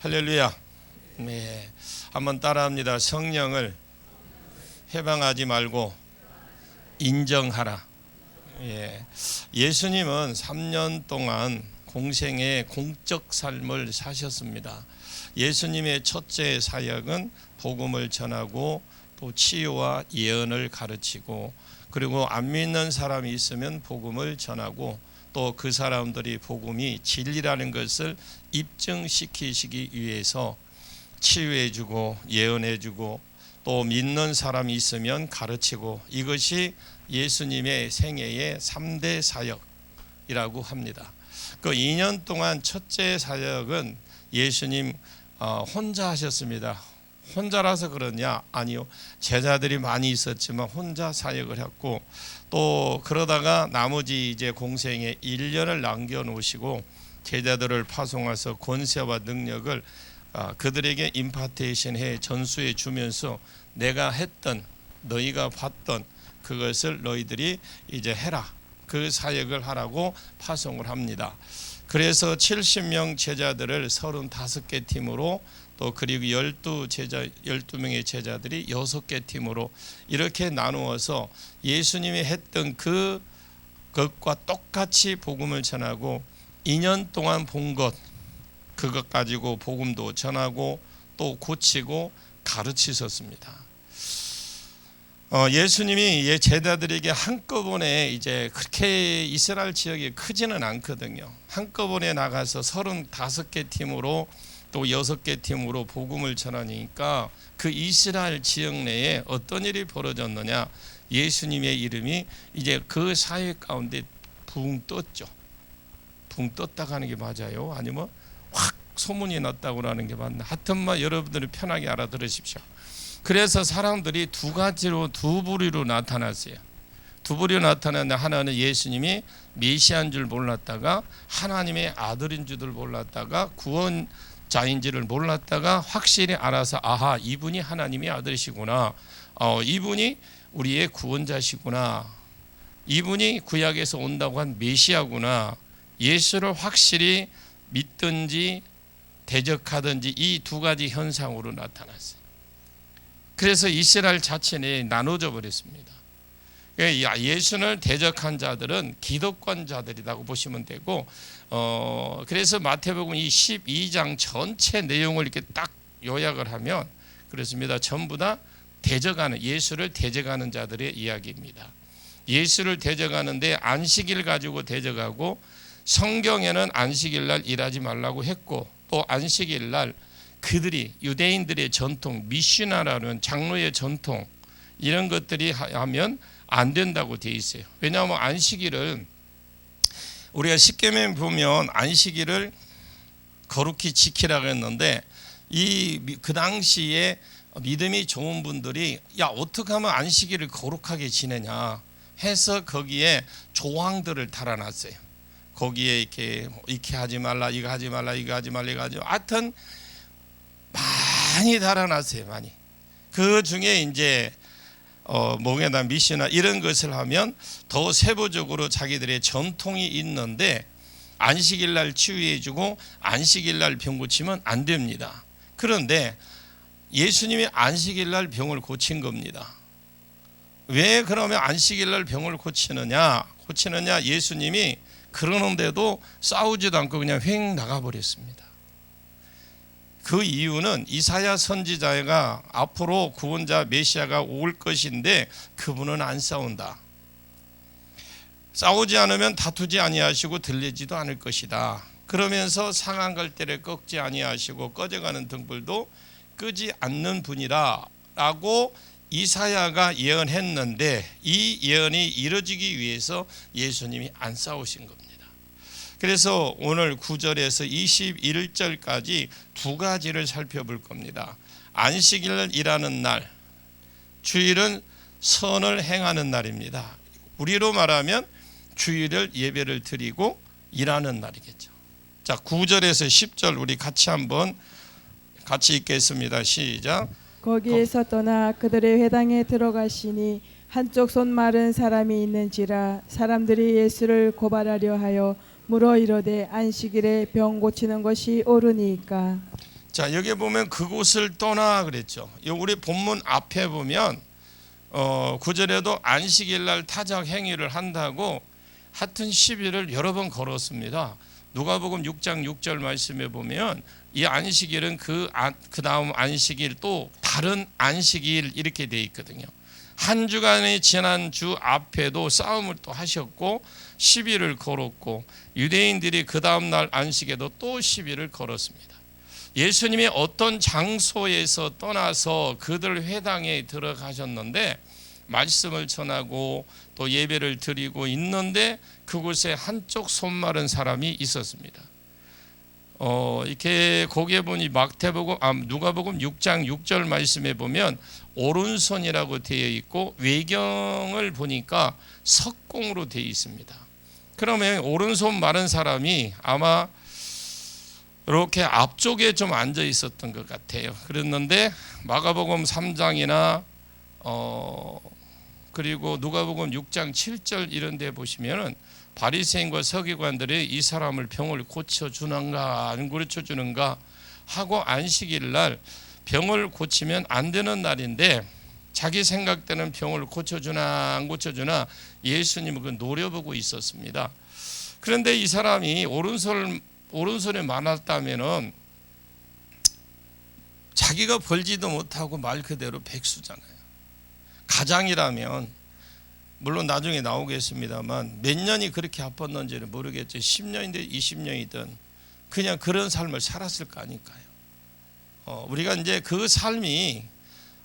할렐루야. 네, 한번 따라합니다. 성령을 해방하지 말고 인정하라. 예수님은 3년 동안 공생의 공적 삶을 사셨습니다. 예수님의 첫째 사역은 복음을 전하고 또 치유와 예언을 가르치고, 그리고 안 믿는 사람이 있으면 복음을 전하고, 또 그 사람들이 복음이 진리라는 것을 입증시키시기 위해서 치유해주고 예언해주고, 또 믿는 사람이 있으면 가르치고, 이것이 예수님의 생애의 3대 사역이라고 합니다. 그 2년 동안 첫째 사역은 예수님 혼자 하셨습니다. 혼자라서 그러냐? 아니요. 제자들이 많이 있었지만 혼자 사역을 했고, 또 그러다가 나머지 이제 공생에 1년을 남겨놓으시고 제자들을 파송해서 권세와 능력을 그들에게 임파테이션해 전수해 주면서 내가 했던, 너희가 봤던 그것을 너희들이 이제 해라, 그 사역을 하라고 파송을 합니다. 그래서 70명 제자들을 35개 팀으로, 또 그리고 12명의 제자들이 6개 팀으로 이렇게 나누어서 예수님이 했던 그것과 똑같이 복음을 전하고, 2년 동안 본 것, 그것 가지고 복음도 전하고 또 고치고 가르치셨습니다. 예수님이 제자들에게 한꺼번에 이제 그렇게 이스라엘 지역이 크지는 않거든요. 한꺼번에 나가서 35개 팀으로 또 6개 팀으로 복음을 전하니까 그 이스라엘 지역 내에 어떤 일이 벌어졌느냐? 예수님의 이름이 이제 그 사회 가운데 붕 떴죠. 붕 떴다고 하는 게 맞아요? 아니면 확 소문이 났다고 하는 게 맞나? 하여튼 여러분들이 편하게 알아들으십시오. 그래서 사람들이 두 부류로 나타났어요. 두 부류로 나타났는데, 하나는 예수님이 메시아인 줄 몰랐다가, 하나님의 아들인 줄을 몰랐다가, 구원자인지를 몰랐다가 확실히 알아서 아하, 이분이 하나님의 아들이시구나, 이분이 우리의 구원자시구나, 이분이 구약에서 온다고 한 메시아구나, 예수를 확실히 믿든지 대적하든지 이 두 가지 현상으로 나타났어요. 그래서 이스라엘 자체는 나눠져 버렸습니다. 예수를 대적한 자들은 기득권자들이라고 보시면 되고, 그래서 마태복음 이 12장 전체 내용을 이렇게 딱 요약을 하면 그렇습니다. 전부 다 대적하는, 예수를 대적하는 자들의 이야기입니다. 예수를 대적하는데 안식일 가지고 대적하고, 성경에는 안식일 날 일하지 말라고 했고, 또 안식일 날 그들이 유대인들의 전통, 미시나라는 장로의 전통, 이런 것들이 하면 안 된다고 돼 있어요. 왜냐하면 안식일을 우리가 십계명 보면 안식일을 거룩히 지키라고 했는데, 그 당시에 믿음이 좋은 분들이 야, 어떻게 하면 안식일을 거룩하게 지내냐 해서 거기에 조항들을 달아놨어요. 거기에 이렇게 하지 말라, 이거 하지 말라, 이거 하지 말라, 이거 하지 말라, 하여튼 많이 달아놨어요. 많이. 그 중에 이제 목에다 미시나 이런 것을 하면 더 세부적으로 자기들의 전통이 있는데, 안식일 날 치유해주고 안식일 날 병 고치면 안 됩니다. 그런데 예수님이 안식일 날 병을 고친 겁니다. 왜 그러면 안식일 날 병을 고치느냐? 예수님이 그러는데도 싸우지도 않고 그냥 휙 나가버렸습니다. 그 이유는 이사야 선지자가 앞으로 구원자 메시아가 올 것인데 그분은 안 싸운다. 싸우지 않으면 다투지 아니하시고 들리지도 않을 것이다. 그러면서 상한 갈대를 꺾지 아니하시고 꺼져가는 등불도 끄지 않는 분이라 라고 이사야가 예언했는데, 이 예언이 이루어지기 위해서 예수님이 안 싸우신 겁니다. 그래서 오늘 9절에서 21절까지 두 가지를 살펴볼 겁니다. 안식일을 일하는 날, 주일은 선을 행하는 날입니다. 우리로 말하면 주일을 예배를 드리고 일하는 날이겠죠. 자, 9절에서 10절 우리 같이 읽겠습니다. 시작. 거기에서 떠나 그들의 회당에 들어가시니 한쪽 손 마른 사람이 있는지라 사람들이 예수를 고발하려 하여 물어 이르되 안식일에 병 고치는 것이 옳으니까. 자, 여기 보면 그곳을 떠나 그랬죠. 우리 본문 앞에 보면 9절에도 안식일 날 타작 행위를 한다고 하여튼 시비를 여러 번 걸었습니다. 누가복음 6장 6절 말씀에 보면 이 안식일은 그 다음 안식일 또 다른 안식일 이렇게 돼 있거든요. 한 주간의 지난 주 앞에도 싸움을 또 하셨고 시비를 걸었고 유대인들이 그 다음 날 안식에도 또 시비를 걸었습니다. 예수님이 어떤 장소에서 떠나서 그들 회당에 들어가셨는데 말씀을 전하고 또 예배를 드리고 있는데 그곳에 한쪽 손 마른 사람이 있었습니다. 이렇게 거기에 보니 누가복음 6장 6절 말씀에 보면 오른손이라고 되어 있고 외경을 보니까 석공으로 되어 있습니다. 그러면 오른손 마른 사람이 아마 이렇게 앞쪽에 좀 앉아 있었던 것 같아요. 그랬는데 마가복음 3장이나 그리고 누가복음 6장 7절 이런 데 보시면은 바리새인과 서기관들이 이 사람을 병을 고쳐주는가 안 고쳐주는가 하고 안식일 날 병을 고치면 안 되는 날인데 자기 생각대는 병을 고쳐주나 안 고쳐주나 예수님은 그 노려보고 있었습니다. 그런데 이 사람이 오른손에 많았다면은 자기가 벌지도 못하고 말 그대로 백수잖아요. 가장이라면 물론 나중에 나오겠습니다만 몇 년이 그렇게 아팠는지는 모르겠지. 10년이든 20년이든 그냥 그런 삶을 살았을 거 아닐까요? 우리가 이제 그 삶이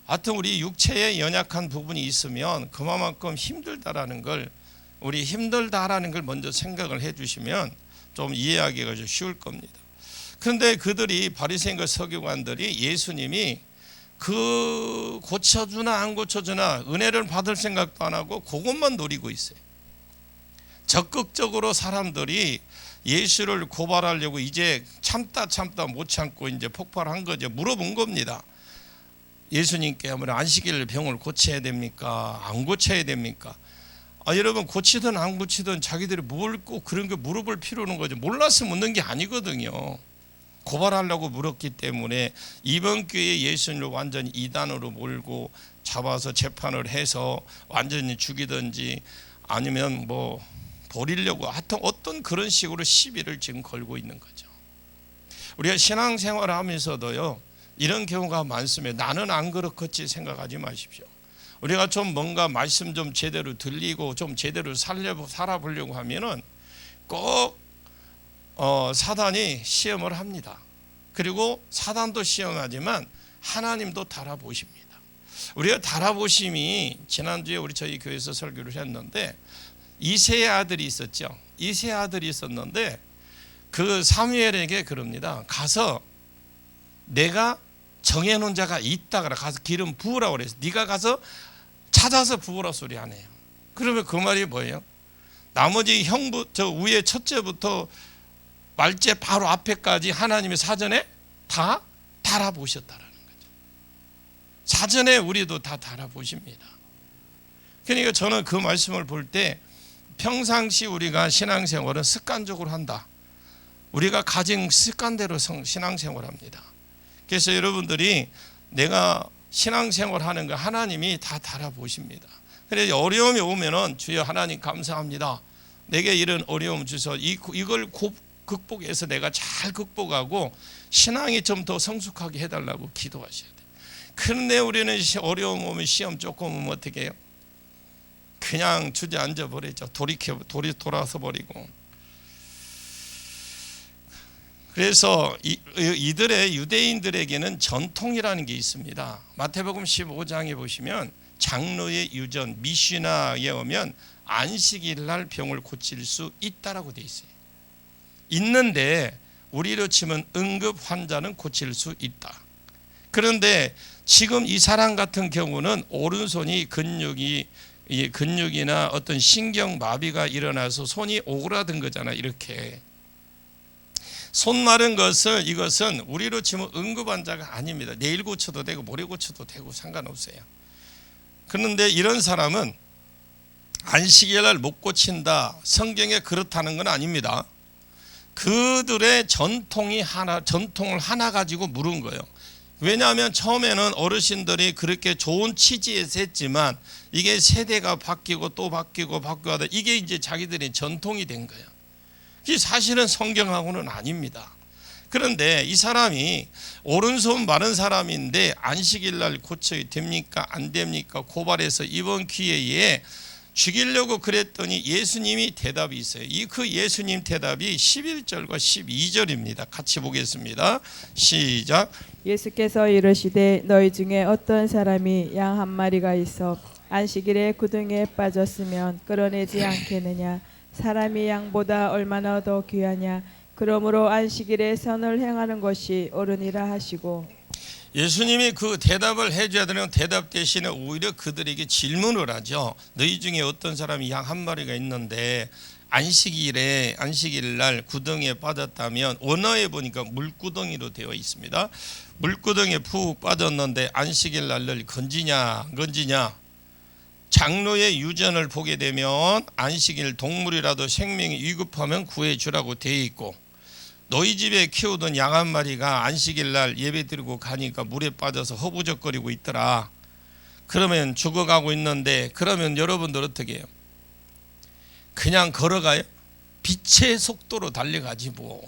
하여튼 우리 육체에 연약한 부분이 있으면 그만큼 힘들다라는 걸 먼저 생각을 해 주시면 좀 이해하기가 좀 쉬울 겁니다. 그런데 그들이 바리새인과 서기관들이 예수님이 그 고쳐주나 안 고쳐주나 은혜를 받을 생각도 안 하고 그것만 노리고 있어요. 적극적으로 사람들이 예수를 고발하려고 이제 참다 못 참고 이제 폭발한 거죠. 물어본 겁니다. 예수님께 한번 안식일 병을 고쳐야 됩니까? 안 고쳐야 됩니까? 여러분 고치든 안 고치든 자기들이 뭘 꼭 그런 거 물어볼 필요는 거죠. 몰라서 묻는 게 아니거든요. 고발하려고 물었기 때문에 이번 기회에 예수님을 완전히 이단으로 몰고 잡아서 재판을 해서 완전히 죽이든지 아니면 뭐 버리려고 하여튼 어떤 그런 식으로 시비를 지금 걸고 있는 거죠. 우리가 신앙생활을 하면서도요 이런 경우가 많습니다. 나는 안 그렇겠지 생각하지 마십시오. 우리가 좀 뭔가 말씀 좀 제대로 들리고 좀 제대로 살아보려고 하면은 꼭 사단이 시험을 합니다. 그리고 사단도 시험하지만 하나님도 달아보십니다. 우리가 달아보심이 지난주에 저희 교회에서 설교를 했는데 이새의 아들이 있었죠. 이새의 아들이 있었는데 그 사무엘에게 그럽니다. 가서 내가 정해놓은 자가 있다 그래. 가서 기름 부으라고 그래서 네가 가서 찾아서 부으라 소리 안 해요. 그러면 그 말이 뭐예요? 나머지 저 위에 첫째부터 말째 바로 앞에까지 하나님의 사전에 다 달아보셨다라는 거죠. 사전에 우리도 다 달아보십니다. 그러니까 저는 그 말씀을 볼 때 평상시 우리가 신앙생활은 습관적으로 한다. 우리가 가진 습관대로 신앙생활합니다. 그래서 여러분들이 내가 신앙생활하는 거 하나님이 다 달아보십니다. 그래서 어려움이 오면은 주여 하나님 감사합니다. 내게 이런 어려움 주셔서 이걸 극복해서 내가 잘 극복하고 신앙이 좀 더 성숙하게 해달라고 기도하셔야 돼요. 그런데 우리는 어려움 오면 시험 조금 오면 어떻게 해요? 그냥 주저앉아 버리죠. 돌아서 버리고. 그래서 이들의 유대인들에게는 전통이라는 게 있습니다. 마태복음 15장에 보시면 장로의 유전 미시나에 오면 안식일 날 병을 고칠 수 있다라고 돼 있어요. 있는데 우리로 치면 응급 환자는 고칠 수 있다. 그런데 지금 이 사람 같은 경우는 오른손이 근육이나 어떤 신경 마비가 일어나서 손이 오그라든 거잖아. 이렇게 손 마른 이것은 우리로 치면 응급 환자가 아닙니다. 내일 고쳐도 되고 모레 고쳐도 되고 상관없어요. 그런데 이런 사람은 안식일 날 못 고친다. 성경에 그렇다는 건 아닙니다. 그들의 전통을 하나 가지고 물은 거예요. 왜냐하면 처음에는 어르신들이 그렇게 좋은 취지에서 했지만 이게 세대가 바뀌고 또 바뀌고 하다 이게 이제 자기들의 전통이 된 거예요. 이게 사실은 성경하고는 아닙니다. 그런데 이 사람이 오른손 마른 사람인데 안식일 날 고쳐야 됩니까? 안 됩니까? 고발해서 이번 기회에 죽이려고 그랬더니 예수님이 대답이 있어요. 그 예수님 대답이 11절과 12절입니다. 같이 보겠습니다. 시작. 예수께서 이르시되 너희 중에 어떤 사람이 양 한 마리가 있어 안식일에 구덩이에 빠졌으면 끌어내지 않겠느냐. 사람이 양보다 얼마나 더 귀하냐. 그러므로 안식일에 선을 행하는 것이 옳으니라 하시고. 예수님이 그 대답을 해줘야 되는 대답 대신에 오히려 그들에게 질문을 하죠. 너희 중에 어떤 사람이 양 한 마리가 있는데 안식일 날 구덩이에 빠졌다면, 원어에 보니까 물구덩이로 되어 있습니다. 물구덩이에 푹 빠졌는데 안식일 날 널 건지냐 안 건지냐. 장로의 유전을 보게 되면 안식일 동물이라도 생명이 위급하면 구해주라고 되어 있고, 너희 집에 키우던 양 한 마리가 안식일 날 예배 드리고 가니까 물에 빠져서 허부적거리고 있더라. 그러면 죽어가고 있는데, 그러면 여러분들 어떻게 해요? 그냥 걸어가요? 빛의 속도로 달려가지 뭐.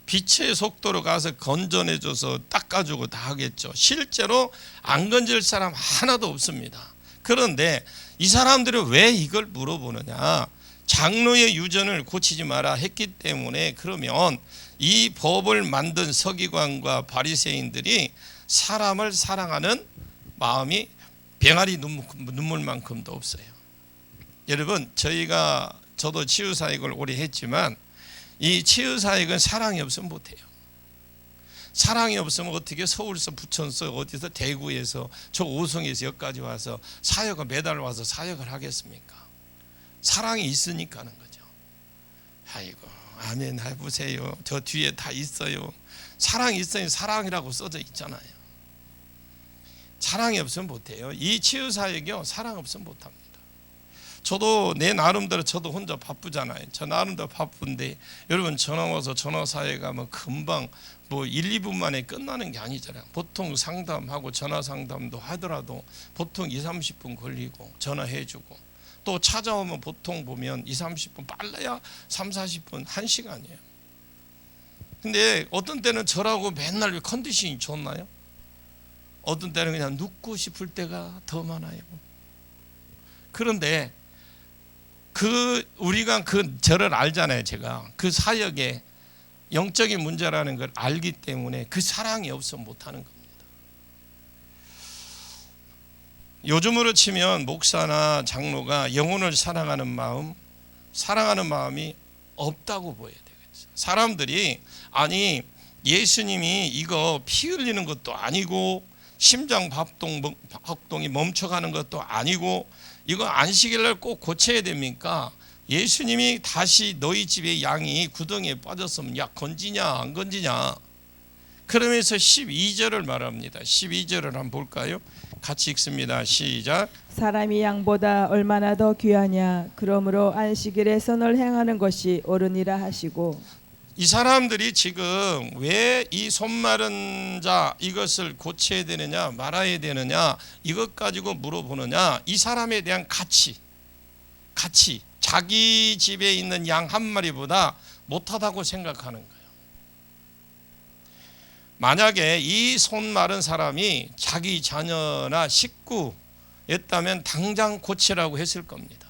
빛의 속도로 가서 건져내줘서 닦아주고 다 하겠죠. 실제로 안 건질 사람 하나도 없습니다. 그런데 이 사람들은 왜 이걸 물어보느냐. 장로의 유전을 고치지 마라 했기 때문에. 그러면 이 법을 만든 서기관과 바리새인들이 사람을 사랑하는 마음이 병아리 눈물만큼도 없어요. 여러분, 저도 치유사역을 오래 했지만 이 치유사역은 사랑이 없으면 못해요. 사랑이 없으면 어떻게 서울서 부천서 어디서 대구에서 저 오송에서 여기까지 와서 사역을 매달 와서 사역을 하겠습니까? 사랑이 있으니까 하는 거죠. 아이고 아멘 해보세요. 저 뒤에 다 있어요. 사랑이 있어요. 사랑이라고 써져 있잖아요. 사랑이 없으면 못해요. 이 치유사역이요, 사랑 없으면 못합니다. 저도 내 나름대로 저도 혼자 바쁘잖아요. 저 나름대로 바쁜데 여러분 전화 와서 전화 사회가 금방 1, 2분 만에 끝나는 게 아니잖아요. 보통 상담하고 전화 상담도 하더라도 보통 2, 30분 걸리고 전화해주고 또 찾아오면 보통 보면 2, 30분 빨라야 3, 40분 1시간이에요. 근데 어떤 때는 저라고 맨날 컨디션이 좋나요? 어떤 때는 그냥 눕고 싶을 때가 더 많아요. 그런데 우리가 저를 알잖아요. 제가 그 사역에 영적인 문제라는 걸 알기 때문에 그 사랑이 없으면 못하는 겁니다. 요즘으로 치면 목사나 장로가 영혼을 사랑하는 마음이 없다고 보여야 되겠죠. 사람들이 아니 예수님이 이거 피 흘리는 것도 아니고 심장 박동이 멈춰가는 것도 아니고 이거 안식일날 꼭 고쳐야 됩니까? 예수님이 다시 너희 집에 양이 구덩이에 빠졌으면 야 건지냐 안 건지냐. 그러면서 12절을 말합니다. 12절을 한번 볼까요? 같이 읽습니다. 시작. 사람이 양보다 얼마나 더 귀하냐. 그러므로 안식일에 선을 행하는 것이 옳으니라 하시고. 이 사람들이 지금 왜 이 손마른 자 이것을 고쳐야 되느냐 말아야 되느냐 이것 가지고 물어보느냐. 이 사람에 대한 가치 자기 집에 있는 양 한 마리보다 못하다고 생각하는 거예요. 만약에 이 손 마른 사람이 자기 자녀나 식구였다면 당장 고치라고 했을 겁니다.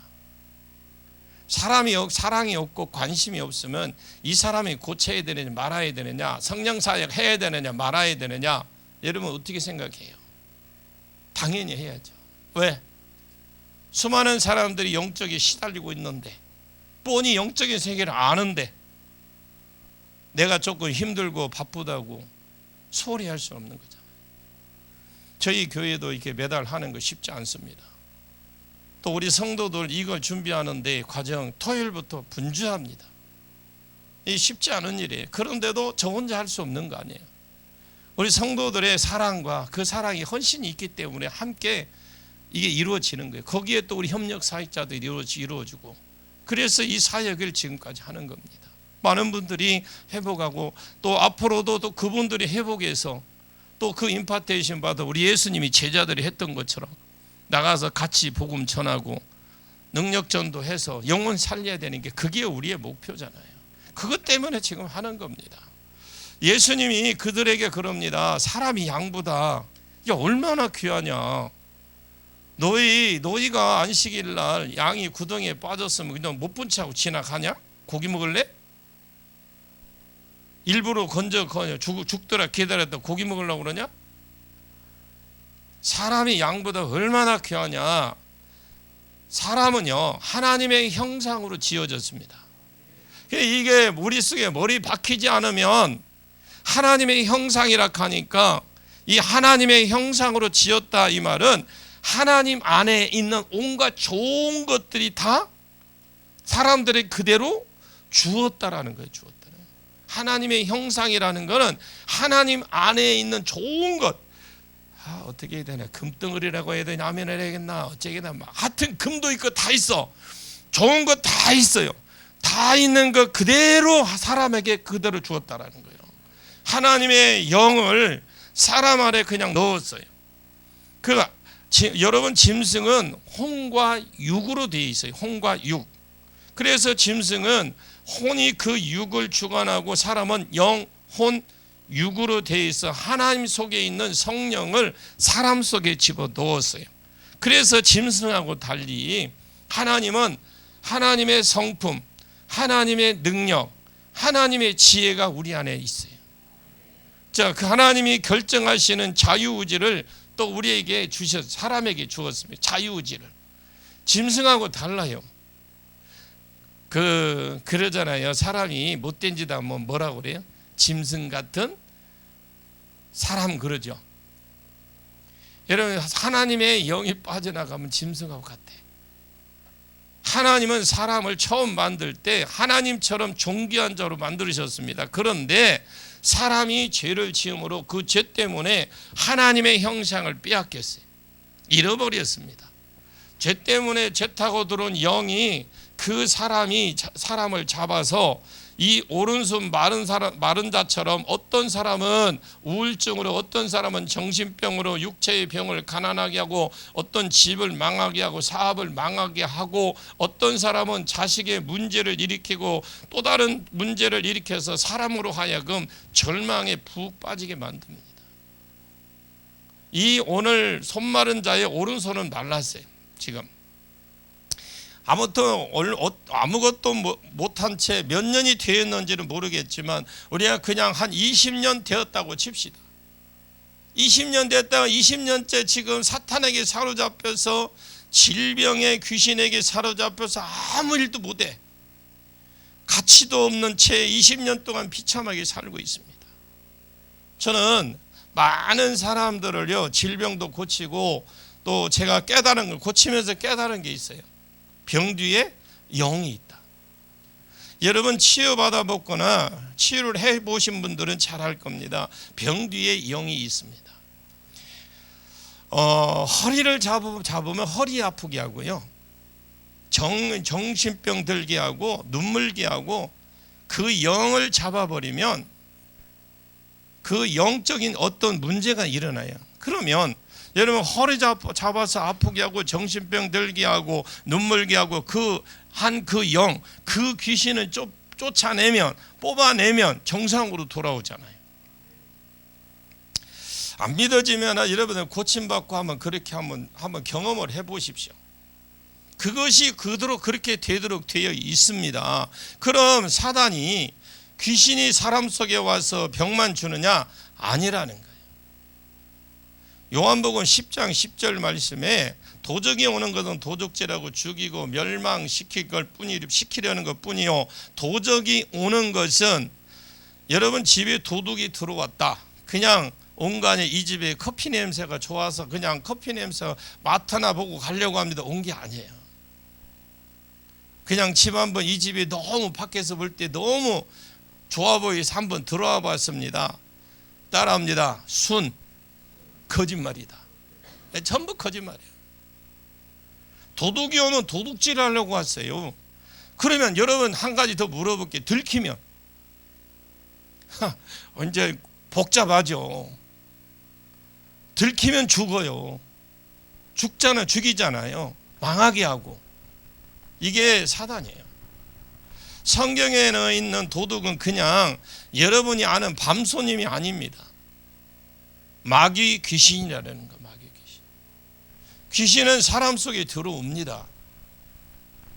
사랑이 없고 관심이 없으면 이 사람이 고쳐야 되느냐 말아야 되느냐, 성령사역 해야 되느냐 말아야 되느냐, 여러분 어떻게 생각해요? 당연히 해야죠. 왜? 수많은 사람들이 영적에 시달리고 있는데 뻔히 영적인 세계를 아는데 내가 조금 힘들고 바쁘다고 소홀히 할 수 없는 거잖아요. 저희 교회도 이렇게 매달 하는 거 쉽지 않습니다. 또 우리 성도들 이걸 준비하는데 과정 토요일부터 분주합니다. 이 쉽지 않은 일이에요. 그런데도 저 혼자 할 수 없는 거 아니에요. 우리 성도들의 사랑과 그 사랑이 헌신이 있기 때문에 함께 이게 이루어지는 거예요. 거기에 또 우리 협력 사역자들이 이루어지고 그래서 이 사역을 지금까지 하는 겁니다. 많은 분들이 회복하고 또 앞으로도 또 그분들이 회복해서 또 그 임파테이션 받아 우리 예수님이 제자들이 했던 것처럼 나가서 같이 복음 전하고 능력 전도해서 영혼 살려야 되는 게 그게 우리의 목표잖아요. 그것 때문에 지금 하는 겁니다. 예수님이 그들에게 그럽니다. 사람이 양보다 야 얼마나 귀하냐. 너희가 안식일 날 양이 구덩이에 빠졌으면 그냥 못 본 척하고 지나가냐? 고기 먹을래? 일부러 건져 죽더라 기다렸다 고기 먹으려고 그러냐? 사람이 양보다 얼마나 귀하냐. 사람은요 하나님의 형상으로 지어졌습니다. 이게 머릿속에 머리 박히지 않으면 하나님의 형상이라 하니까 이 하나님의 형상으로 지었다 이 말은 하나님 안에 있는 온갖 좋은 것들이 다 사람들이 그대로 주었다라는 거예요. 주었다. 하나님의 형상이라는 것은 하나님 안에 있는 좋은 것. 어떻게 해야 되나? 금덩어리라고 해야 되나? 아멘 해야겠나? 어쩌겠나? 하여튼 금도 있고 다 있어. 좋은 것 다 있어요. 다 있는 것 그대로 사람에게 그대로 주었다라는 거예요. 하나님의 영을 사람 안에 그냥 넣었어요. 여러분 짐승은 혼과 육으로 되어 있어요. 혼과 육. 그래서 짐승은 혼이 그 육을 주관하고 사람은 영, 혼, 육으로 되어 있어 하나님 속에 있는 성령을 사람 속에 집어넣었어요. 그래서 짐승하고 달리 하나님은 하나님의 성품, 하나님의 능력, 하나님의 지혜가 우리 안에 있어요. 자, 그 하나님이 결정하시는 자유의지를 또 우리에게 사람에게 주었습니다. 자유의지를. 짐승하고 달라요. 그러잖아요. 사람이 못된 짓 하면 뭐라고 그래요? 짐승 같은 사람 그러죠. 여러분 하나님의 영이 빠져나가면 짐승하고 같아. 하나님은 사람을 처음 만들 때 하나님처럼 존귀한 자로 만들으셨습니다. 그런데 사람이 죄를 지음으로 그 죄 때문에 하나님의 형상을 빼앗겼어요. 잃어버렸습니다. 죄 때문에 죄 타고 들어온 영이 그 사람을 잡아서 이 오른손 마른 자처럼 어떤 사람은 우울증으로 어떤 사람은 정신병으로 육체의 병을 가난하게 하고 어떤 집을 망하게 하고 사업을 망하게 하고 어떤 사람은 자식의 문제를 일으키고 또 다른 문제를 일으켜서 사람으로 하여금 절망에 푹 빠지게 만듭니다. 이 오늘 손 마른 자의 오른손은 말랐어요. 지금 아무것도 못한 채 몇 년이 되었는지는 모르겠지만 우리가 그냥 한 20년 되었다고 칩시다. 20년 됐다가 20년째 지금 사탄에게 사로잡혀서 질병에 귀신에게 사로잡혀서 아무 일도 못해. 가치도 없는 채 20년 동안 비참하게 살고 있습니다. 저는 많은 사람들을요 질병도 고치고 또 제가 깨달은 걸 고치면서 깨달은 게 있어요. 병 뒤에 영이 있다. 여러분 치유받아 보거나 치유를 해보신 분들은 잘 알 겁니다. 병 뒤에 영이 있습니다. 허리를 잡으면 허리 아프게 하고요. 정신병 들게 하고 눈물게 하고 그 영을 잡아버리면 그 영적인 어떤 문제가 일어나요. 그러면 여러분 허리 잡아서 아프게 하고 정신병 들게 하고 눈물게 하고 그 영, 그 귀신을 쫓아내면 뽑아내면 정상으로 돌아오잖아요. 안 믿어지면 여러분들 고침받고 한번 그렇게 한번 경험을 해보십시오. 그것이 그대로 그렇게 되도록 되어 있습니다. 그럼 사단이 귀신이 사람 속에 와서 병만 주느냐? 아니라는 거예요. 요한복음 10장 10절 말씀에 도적이 오는 것은 도적질하고 죽이고 멸망시키려는 것 뿐이요 도적이 오는 것은 여러분 집에 도둑이 들어왔다. 그냥 온간에 이 집에 커피 냄새가 좋아서 그냥 커피 냄새 맡아나 보고 가려고 합니다. 온 게 아니에요. 그냥 집 한번 이 집이 너무 밖에서 볼 때 너무 좋아 보여서 한번 들어와 봤습니다. 따라합니다. 순 거짓말이다. 전부 거짓말이에요. 도둑이 오면 도둑질 하려고 왔어요. 그러면 여러분 한 가지 더 물어볼게요. 들키면 이제 복잡하죠. 들키면 죽어요. 죽이잖아요. 망하게 하고. 이게 사단이에요. 성경에는 있는 도둑은 그냥 여러분이 아는 밤손님이 아닙니다. 마귀 귀신이라는 거. 마귀 귀신. 귀신은 사람 속에 들어옵니다.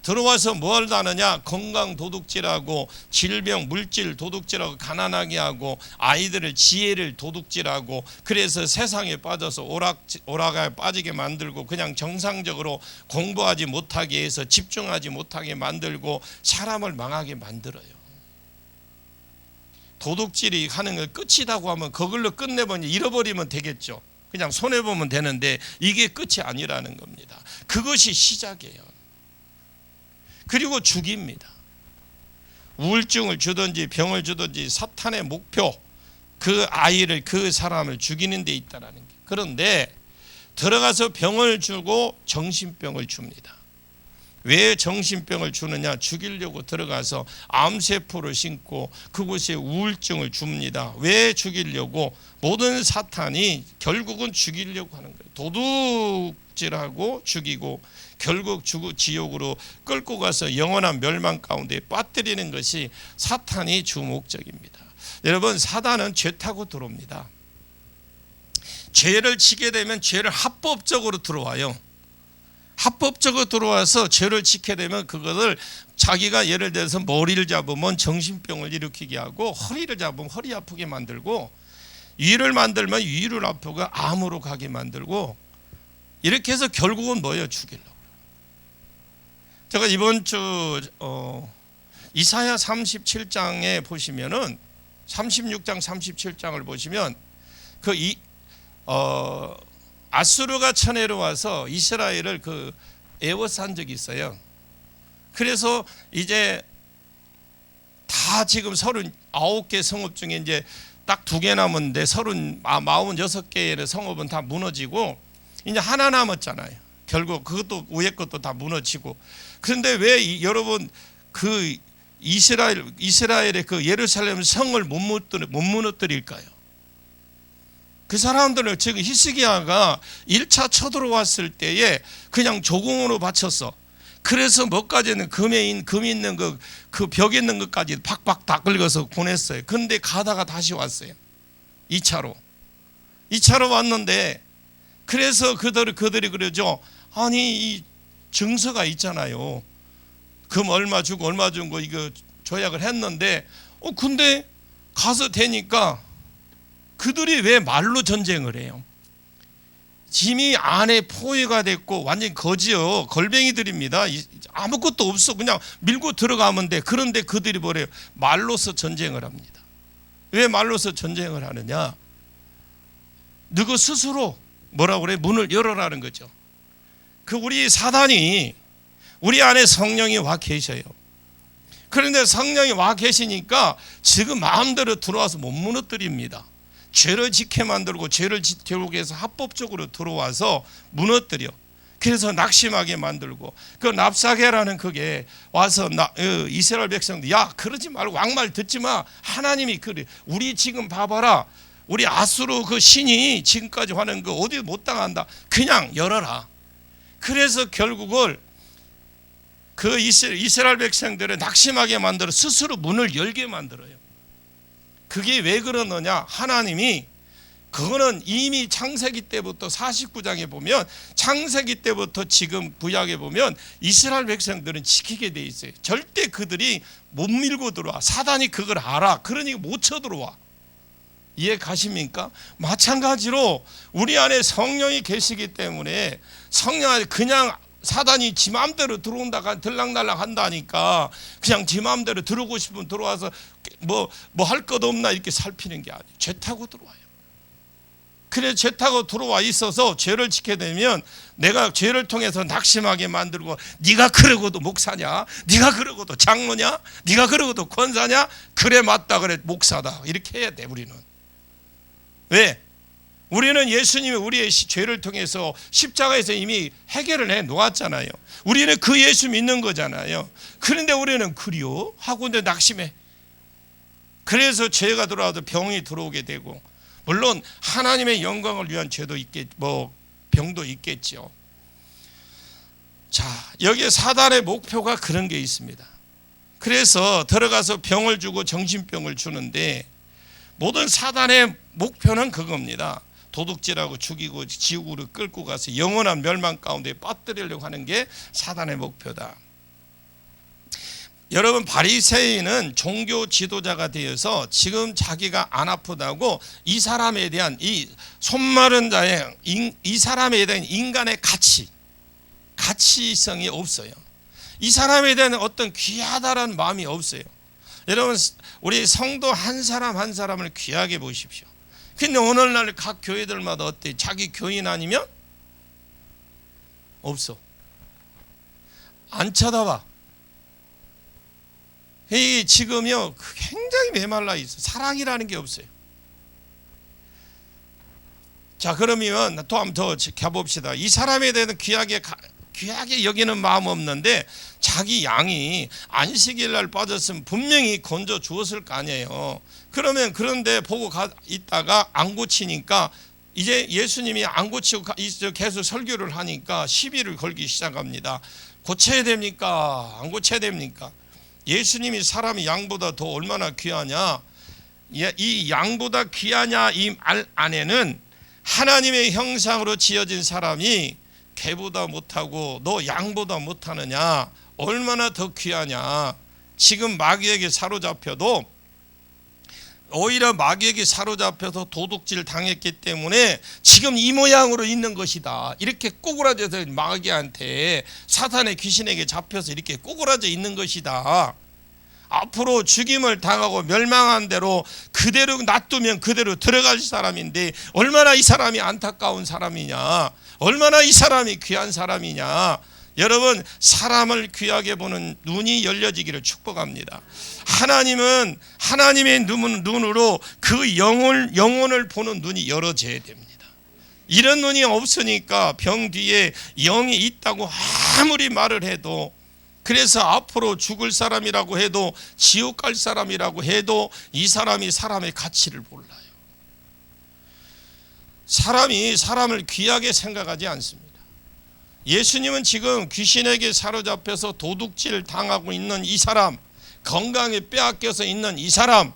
들어와서 뭘 하느냐? 건강 도둑질하고, 질병 물질 도둑질하고, 가난하게 하고, 아이들을 지혜를 도둑질하고, 그래서 세상에 빠져서 오락가에 빠지게 만들고, 그냥 정상적으로 공부하지 못하게 해서 집중하지 못하게 만들고, 사람을 망하게 만들어요. 도둑질이 하는 걸 끝이라고 하면 그걸로 끝내버리면 잃어버리면 되겠죠. 그냥 손해보면 되는데 이게 끝이 아니라는 겁니다. 그것이 시작이에요. 그리고 죽입니다. 우울증을 주든지 병을 주든지 사탄의 목표, 그 아이를, 그 사람을 죽이는 데 있다는 게. 그런데 들어가서 병을 주고 정신병을 줍니다. 왜 정신병을 주느냐? 죽이려고 들어가서 암세포를 심고 그곳에 우울증을 줍니다. 왜 죽이려고? 모든 사탄이 결국은 죽이려고 하는 거예요. 도둑질하고 죽이고 결국 지옥으로 끌고 가서 영원한 멸망 가운데 빠뜨리는 것이 사탄이 주 목적입니다. 여러분, 사단은 죄 타고 들어옵니다. 죄를 지게 되면 죄를 합법적으로 들어와요. 합법적으로 들어와서 죄를 지게 되면 그것을 자기가 예를 들어서 머리를 잡으면 정신병을 일으키게 하고, 허리를 잡으면 허리 아프게 만들고, 위를 만들면 위를 아프고 암으로 가게 만들고, 이렇게 해서 결국은 뭐예요? 죽이려고. 제가 이번 주 이사야 37장에 보시면은 36장 37장을 보시면 아수르가 쳐내려 와서 이스라엘을 애워싼 적이 있어요. 그래서 이제 다 지금 39개 성읍 중에 이제 딱 2개 남았는데 46개의 성읍은 다 무너지고 이제 하나 남았잖아요. 결국 그것도 위에 것도 다 무너지고. 그런데 왜 여러분 이스라엘의 그 예루살렘 성을 못 무너뜨릴까요? 그 사람들은 지금 히스기야가 1차 쳐들어왔을 때에 그냥 조공으로 바쳤어. 그래서 뭐까지는 금 있는 그 벽에 있는 것까지 팍팍 다 긁어서 보냈어요. 그런데 가다가 다시 왔어요. 2차로 왔는데, 그래서 그들이 그러죠. 아니, 이 증서가 있잖아요. 금 얼마 주고 얼마 준 거 이거 조약을 했는데, 근데 가서 되니까 그들이 왜 말로 전쟁을 해요? 짐이 안에 포위가 됐고 완전히 거지요. 걸뱅이들입니다. 아무것도 없어. 그냥 밀고 들어가면 돼. 그런데 그들이 뭐래요? 말로서 전쟁을 합니다. 왜 말로서 전쟁을 하느냐? 너희 스스로 뭐라고 그래? 문을 열어라는 거죠. 우리 사단이 우리 안에 성령이 와 계셔요. 그런데 성령이 와 계시니까 지금 마음대로 들어와서 못 무너뜨립니다. 죄를 짓게 만들고 죄를 짓게 해서 합법적으로 들어와서 무너뜨려. 그래서 낙심하게 만들고, 그 납사계라는 그게 와서 이스라엘 백성들, 야 그러지 말고 왕말 듣지 마. 하나님이 그래. 우리 지금 봐봐라. 우리 아수르 그 신이 지금까지 하는 거 어디 못 당한다. 그냥 열어라. 그래서 결국을 그 이스라엘 백성들을 낙심하게 만들어 스스로 문을 열게 만들어요. 그게 왜 그러느냐? 하나님이 그거는 이미 창세기 때부터 49장에 보면, 창세기 때부터 지금 구약에 보면 이스라엘 백성들은 지키게 돼 있어요. 절대 그들이 못 밀고 들어와. 사단이 그걸 알아. 그러니까 못 쳐들어와. 이해 가십니까? 마찬가지로 우리 안에 성령이 계시기 때문에 성령 안에 그냥 사단이 지 마음대로 들어온다가 들락날락 한다니까 그냥 지 마음대로 들어오고 싶으면 들어와서 뭐 할 것 없나 이렇게 살피는 게 아니에요. 죄 타고 들어와요. 그래 죄 타고 들어와 있어서 죄를 지게 되면 내가 죄를 통해서 낙심하게 만들고, 네가 그러고도 목사냐? 네가 그러고도 장로냐? 네가 그러고도 권사냐? 그래 맞다 그래 목사다. 이렇게 해야 돼. 우리는 왜? 우리는 예수님이 우리의 죄를 통해서 십자가에서 이미 해결을 해 놓았잖아요. 우리는 그 예수 믿는 거잖아요. 그런데 우리는 그리요 하고 이제 낙심해. 그래서 죄가 들어와도 병이 들어오게 되고, 물론 하나님의 영광을 위한 죄도 병도 있겠죠. 자, 여기에 사단의 목표가 그런 게 있습니다. 그래서 들어가서 병을 주고 정신병을 주는데, 모든 사단의 목표는 그겁니다. 도둑질하고 죽이고 지옥으로 끌고 가서 영원한 멸망 가운데 빠뜨리려고 하는 게 사단의 목표다. 여러분, 바리새인은 종교 지도자가 되어서 지금 자기가 안 아프다고 이 사람에 대한 이 손마른 자의 이 사람에 대한 인간의 가치성이 없어요. 이 사람에 대한 어떤 귀하다라는 마음이 없어요. 여러분, 우리 성도 한 사람 한 사람을 귀하게 보십시오. 근데 오늘날 각 교회들마다 어때? 자기 교인 아니면 없어. 안 쳐다봐. 이 지금요 굉장히 메말라 있어. 사랑이라는 게 없어요. 자, 그러면 또 한번 더 가봅시다. 이 사람에 대해서 귀하게 여기는 마음 없는데, 자기 양이 안식일 날 빠졌으면 분명히 건져 주었을 거 아니에요. 그러면 그런데 보고 있다가 안 고치니까, 이제 예수님이 안 고치고 계속 설교를 하니까 시비를 걸기 시작합니다. 고쳐야 됩니까? 안 고쳐야 됩니까? 예수님이 사람이 양보다 더 얼마나 귀하냐? 이 양보다 귀하냐 이 말 안에는 하나님의 형상으로 지어진 사람이 개보다 못하고 너 양보다 못하느냐, 얼마나 더 귀하냐. 지금 마귀에게 사로잡혀도, 오히려 마귀에게 사로잡혀서 도둑질 당했기 때문에 지금 이 모양으로 있는 것이다. 이렇게 꼬꾸라져서 마귀한테, 사탄의 귀신에게 잡혀서 이렇게 꼬꾸라져 있는 것이다. 앞으로 죽임을 당하고 멸망한 대로 그대로 놔두면 그대로 들어갈 사람인데, 얼마나 이 사람이 안타까운 사람이냐, 얼마나 이 사람이 귀한 사람이냐. 여러분, 사람을 귀하게 보는 눈이 열려지기를 축복합니다. 하나님은 하나님의 눈으로 그 영혼을 보는 눈이 열어져야 됩니다. 이런 눈이 없으니까 병 뒤에 영이 있다고 아무리 말을 해도, 그래서 앞으로 죽을 사람이라고 해도, 지옥 갈 사람이라고 해도 이 사람이 사람의 가치를 몰라요. 사람이 사람을 귀하게 생각하지 않습니다. 예수님은 지금 귀신에게 사로잡혀서 도둑질 당하고 있는 이 사람, 건강에 빼앗겨서 있는 이 사람,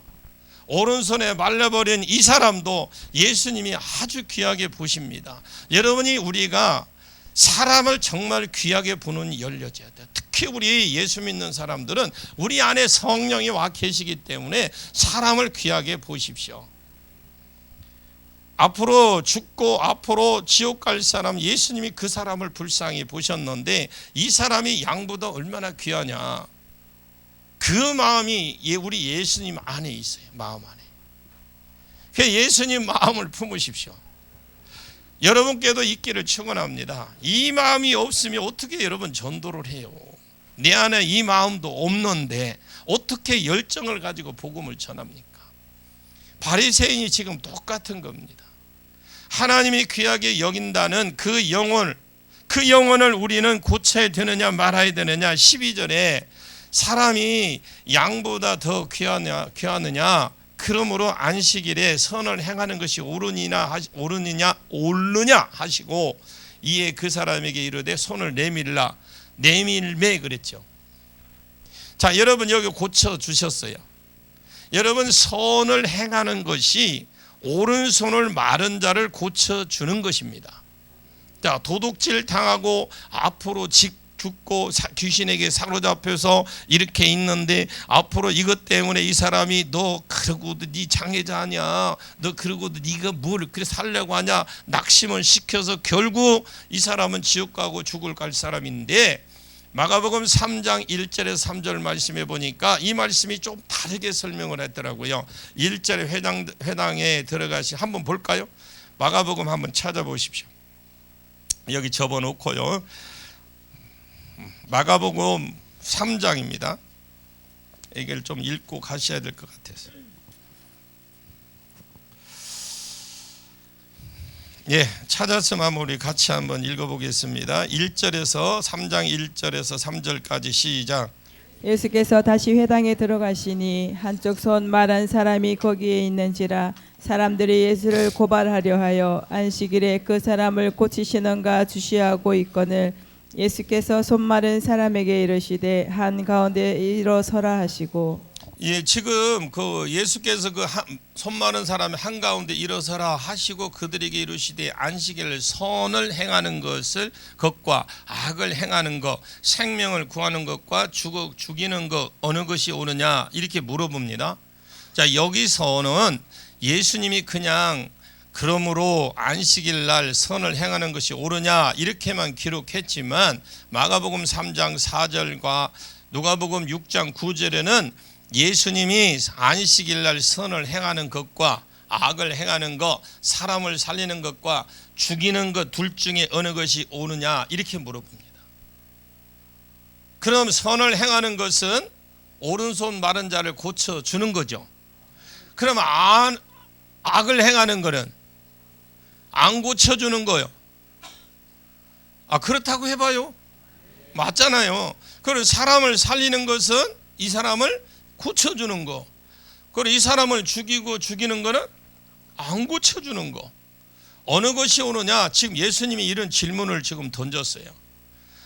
오른손에 말려버린 이 사람도 예수님이 아주 귀하게 보십니다. 여러분이, 우리가 사람을 정말 귀하게 보는 열려져야 돼요. 특히 우리 예수 믿는 사람들은 우리 안에 성령이 와 계시기 때문에 사람을 귀하게 보십시오. 앞으로 죽고 앞으로 지옥 갈 사람, 예수님이 그 사람을 불쌍히 보셨는데, 이 사람이 양보다 얼마나 귀하냐, 그 마음이 우리 예수님 안에 있어요. 마음 안에. 그래서 예수님 마음을 품으십시오. 여러분께도 있기를 축원합니다. 이 마음이 없으면 어떻게 여러분 전도를 해요? 내 안에 이 마음도 없는데 어떻게 열정을 가지고 복음을 전합니까? 바리새인이 지금 똑같은 겁니다. 하나님이 귀하게 여긴다는 그 영혼을 우리는 고쳐야 되느냐 말아야 되느냐. 12절에 사람이 양보다 더 귀하느냐, 그러므로 안식일에 선을 행하는 것이 옳으냐 하시고, 이에 그 사람에게 이르되 손을 내밀매 그랬죠. 자, 여러분 여기 고쳐 주셨어요. 여러분, 선을 행하는 것이 오른손을 마른 자를 고쳐주는 것입니다. 자, 도둑질 당하고 앞으로 죽고 귀신에게 사로잡혀서 이렇게 있는데, 앞으로 이것 때문에 이 사람이 너 그러고도 네 장애자 아니야, 너 그러고도 네가 뭘 그래 살려고 하냐, 낙심을 시켜서 결국 이 사람은 지옥 가고 죽을 갈 사람인데, 마가복음 3장 1절에서 3절 말씀해 보니까 이 말씀이 좀 다르게 설명을 했더라고요. 1절에 회당에 들어가시 한번 볼까요? 마가복음 한번 찾아보십시오. 여기 접어놓고요. 마가복음 3장입니다. 이걸 좀 읽고 가셔야 될 것 같아서. 예, 찾았으면 우리 같이 한번 읽어보겠습니다. 1절에서 3장 1절에서 3절까지 시작. 예수께서 다시 회당에 들어가시니 한쪽 손 말한 사람이 거기에 있는지라 사람들이 예수를 고발하려 하여 안식일에 그 사람을 고치시는가 주시하고 있거늘 예수께서 손 마른 사람에게 이르시되 한가운데 일어서라 하시고. 예, 지금 그 예수께서 그 손 마른 사람의 한가운데 일어서라 하시고 그들에게 이르시되 안식일 선을 행하는 것과 악을 행하는 것, 생명을 구하는 것과 죽이는 것 어느 것이 옳으냐 이렇게 물어봅니다. 자, 여기서는 예수님이 그냥 그러므로 안식일 날 선을 행하는 것이 옳으냐 이렇게만 기록했지만 마가복음 3장 4절과 누가복음 6장 9절에는 예수님이 안식일 날 선을 행하는 것과 악을 행하는 것, 사람을 살리는 것과 죽이는 것 둘 중에 어느 것이 옳으냐 이렇게 물어봅니다. 그럼 선을 행하는 것은 오른손 마른 자를 고쳐주는 거죠. 그럼 악을 행하는 것은 안 고쳐주는 거요. 그렇다고 해봐요. 맞잖아요. 그럼 사람을 살리는 것은 이 사람을 고쳐주는 거. 그리고 이 사람을 죽이는 거는 안 고쳐주는 거. 어느 것이 옳으냐? 지금 예수님이 이런 질문을 지금 던졌어요.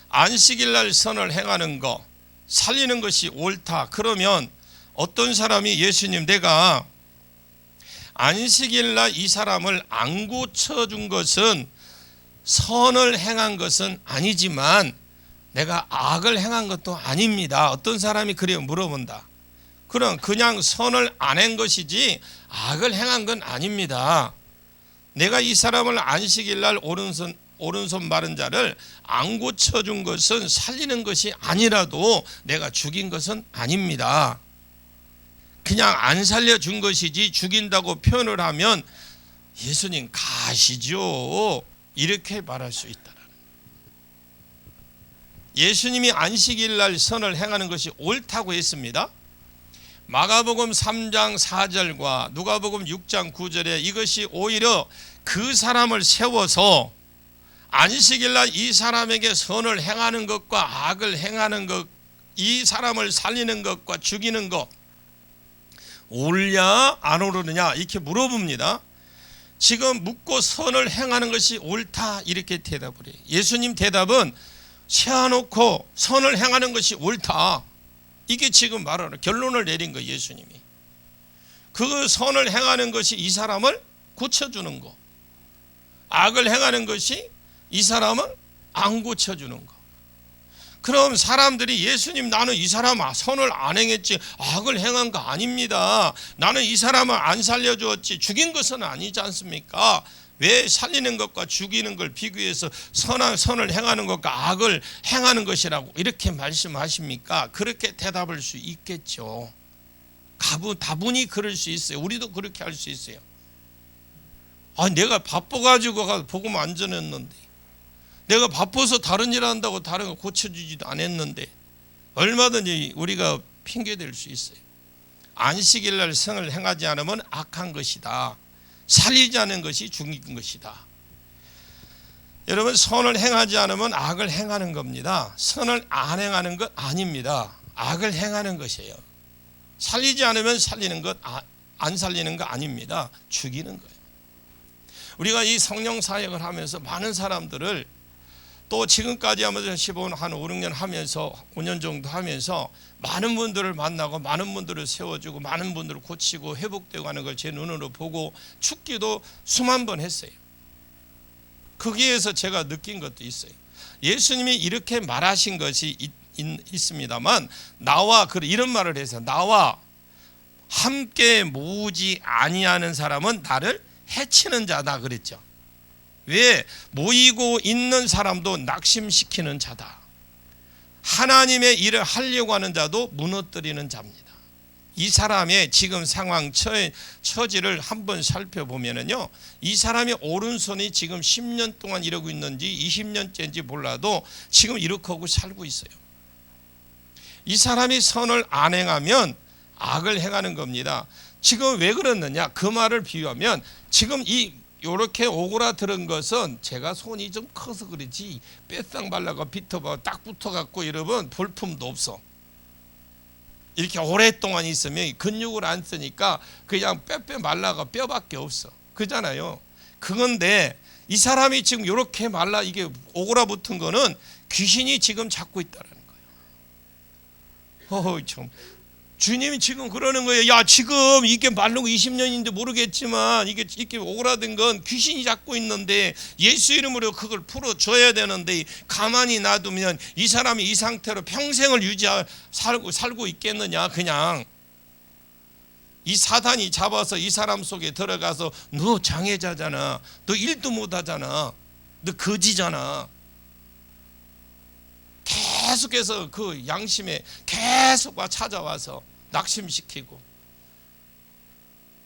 안식일 날 선을 행하는 거, 살리는 것이 옳다. 그러면 어떤 사람이 예수님 내가 안식일 날 이 사람을 안 고쳐준 것은 선을 행한 것은 아니지만 내가 악을 행한 것도 아닙니다. 어떤 사람이 그래 물어본다. 그럼 그냥 선을 안 한 것이지 악을 행한 건 아닙니다. 내가 이 사람을 안식일 날 오른손 마른 자를 안 고쳐준 것은 살리는 것이 아니라도 내가 죽인 것은 아닙니다. 그냥 안 살려준 것이지 죽인다고 표현을 하면 예수님 가시죠 이렇게 말할 수 있다. 예수님이 안식일 날 선을 행하는 것이 옳다고 했습니다. 마가복음 3장 4절과 누가복음 6장 9절에 이것이 오히려 그 사람을 세워서 안식일 날 이 사람에게 선을 행하는 것과 악을 행하는 것, 이 사람을 살리는 것과 죽이는 것 옳냐 안 옳으느냐 이렇게 물어봅니다. 지금 묻고 선을 행하는 것이 옳다 이렇게 대답을 해요. 예수님 대답은 세워놓고 선을 행하는 것이 옳다. 이게 지금 말하는 결론을 내린 거예요. 예수님이 그 선을 행하는 것이 이 사람을 고쳐주는 거, 악을 행하는 것이 이 사람을 안 고쳐주는 거. 그럼 사람들이 예수님 나는 이 사람 선을 안 행했지 악을 행한 거 아닙니다. 나는 이 사람을 안 살려주었지 죽인 것은 아니지 않습니까? 왜 살리는 것과 죽이는 걸 비교해서 선을 행하는 것과 악을 행하는 것이라고 이렇게 말씀하십니까? 그렇게 대답할 수 있겠죠. 다분히 그럴 수 있어요. 우리도 그렇게 할 수 있어요. 내가 바빠가지고 복음 안 전했는데, 내가 바빠서 다른 일 한다고 다른 거 고쳐주지도 않았는데, 얼마든지 우리가 핑계댈 수 있어요. 안식일 날 선을 행하지 않으면 악한 것이다. 살리지 않은 것이 죽인 것이다. 여러분 선을 행하지 않으면 악을 행하는 겁니다. 선을 안 행하는 것 아닙니다. 악을 행하는 것이에요. 살리지 않으면 살리는 것, 안 살리는 거 아닙니다. 죽이는 거예요. 우리가 이 성령 사역을 하면서 많은 사람들을 또 지금까지 하면서 15년 한 5, 6년 하면서 5년 정도 하면서 많은 분들을 만나고 많은 분들을 세워주고 많은 분들을 고치고 회복되고 하는 걸 제 눈으로 보고 죽기도 수만 번 했어요. 거기에서 제가 느낀 것도 있어요. 예수님이 이렇게 말하신 것이 있습니다만 이런 말을 해서 나와 함께 모으지 아니하는 사람은 나를 해치는 자다 그랬죠. 왜? 모이고 있는 사람도 낙심시키는 자다. 하나님의 일을 하려고 하는 자도 무너뜨리는 자입니다. 이 사람의 지금 상황 처지를 한번 살펴보면요, 이 사람의 오른손이 지금 10년 동안 이러고 있는지 20년째인지 몰라도 지금 이렇게 하고 살고 있어요. 이 사람이 선을 안 행하면 악을 행하는 겁니다. 지금 왜 그러느냐? 그 말을 비유하면 지금 요렇게 오그라드는 것은 제가 손이 좀 커서 그렇지 뼈상 발라가 비터봐 딱 붙어갖고 여러분 볼품도 없어. 이렇게 오랫동안 있으면 근육을 안 쓰니까 그냥 뼈 말라가 뼈밖에 없어. 그잖아요. 그건데 이 사람이 지금 이렇게 말라 이게 오그라붙은 거는 귀신이 지금 잡고 있다는 거예요. 참. 주님이 지금 그러는 거예요. 야, 지금 이게 말르고 20년인데 모르겠지만 이게 이렇게 오그라든 건 귀신이 잡고 있는데 예수 이름으로 그걸 풀어줘야 되는데 가만히 놔두면 이 사람이 이 상태로 평생을 살고 있겠느냐. 그냥 이 사단이 잡아서 이 사람 속에 들어가서 너 장애자잖아, 너 일도 못하잖아, 너 거지잖아, 계속해서 그 양심에 계속 찾아와서 낙심시키고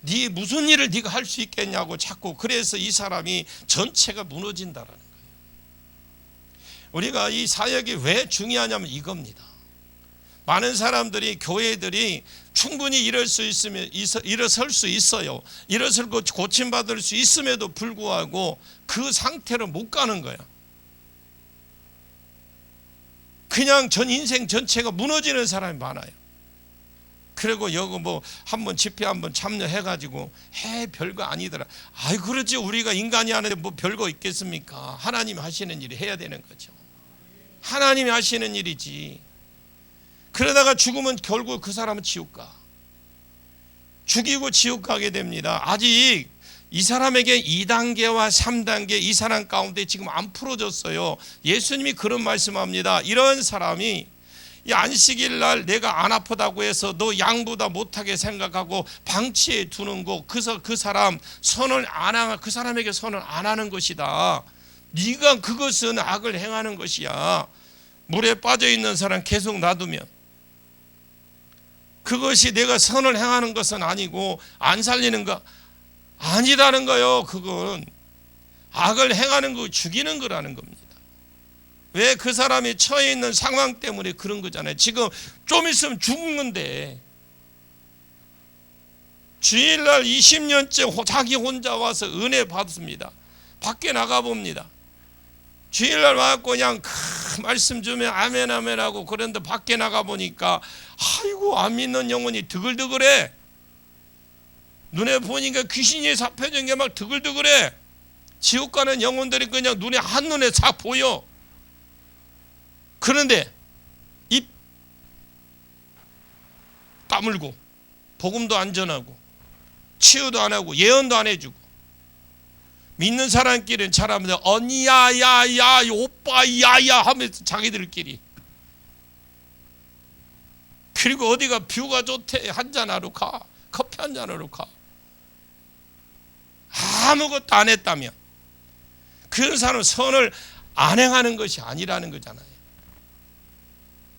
네 무슨 일을 네가 할 수 있겠냐고 자꾸. 그래서 이 사람이 전체가 무너진다라는 거예요. 우리가 이 사역이 왜 중요하냐면 이겁니다. 많은 사람들이 교회들이 충분히 일어설 수 있어요. 일어설고 고침받을 수 있음에도 불구하고 그 상태로 못 가는 거야. 그냥 전 인생 전체가 무너지는 사람이 많아요. 그리고 여기 뭐 한번 집회 한번 참여해가지고 별거 아니더라. 아이 그렇지, 우리가 인간이 하는데 뭐 별거 있겠습니까? 하나님이 하시는 일이 해야 되는 거죠. 하나님이 하시는 일이지. 그러다가 죽으면 결국 그 사람은 지옥 가. 죽이고 지옥 가게 됩니다. 아직 이 사람에게 2단계와 3단계 이 사람 가운데 지금 안 풀어졌어요. 예수님이 그런 말씀합니다. 이런 사람이 이 안식일 날 내가 안 아프다고 해서 너 양보다 못하게 생각하고 방치해 두는 거, 그래서 그 사람 선을 그 사람에게 선을 안 하는 것이다. 네가 그것은 악을 행하는 것이야. 물에 빠져 있는 사람 계속 놔두면 그것이 내가 선을 행하는 것은 아니고 안 살리는 거 아니라는 거요. 그건 악을 행하는 거, 죽이는 거라는 겁니다. 왜? 그 사람이 처해 있는 상황 때문에 그런 거잖아요. 지금 좀 있으면 죽은 건데 주일날 20년째 자기 혼자 와서 은혜 받습니다. 밖에 나가봅니다. 주일날 와서 그냥 말씀 주면 아멘 아멘 하고 그런데 밖에 나가보니까 아이고 안 믿는 영혼이 드글드글해. 눈에 보니까 귀신이 잡혀진 게 막 드글드글해. 지옥 가는 영혼들이 그냥 눈에 한눈에 싹 보여. 그런데 입 까물고 복음도 안 전하고 치유도 안 하고 예언도 안 해주고 믿는 사람끼리는 잘하면 언니야 야야 오빠 야야 하면서 자기들끼리. 그리고 어디가 뷰가 좋대 한잔하러 가, 커피 한잔하러 가. 아무것도 안 했다면 그런 사람은 선을 안 행하는 것이 아니라는 거잖아요.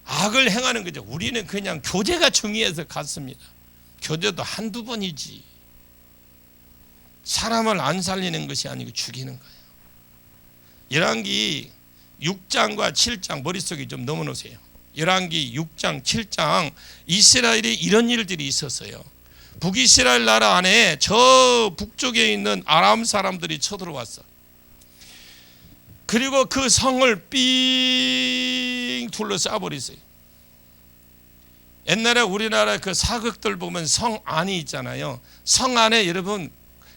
악을 행하는 거죠. 우리는 그냥 교제가 중요해서 갔습니다. 교제도 한두 번이지. 사람을 안 살리는 것이 아니고 죽이는 거예요. 열왕기 6장과 7장 머릿속에 좀 넣어놓으세요. 열왕기 6장 7장 이스라엘에 이런 일들이 있었어요. 북이스라엘 나라 안에 저 북쪽에 있는 아람 사람들이 쳐들어왔어. 그리고 그 성을 삥 둘러싸버렸어요. 옛날에 우리나라 그 사극들 보면 성 안이 있잖아요. 성 안에 여러분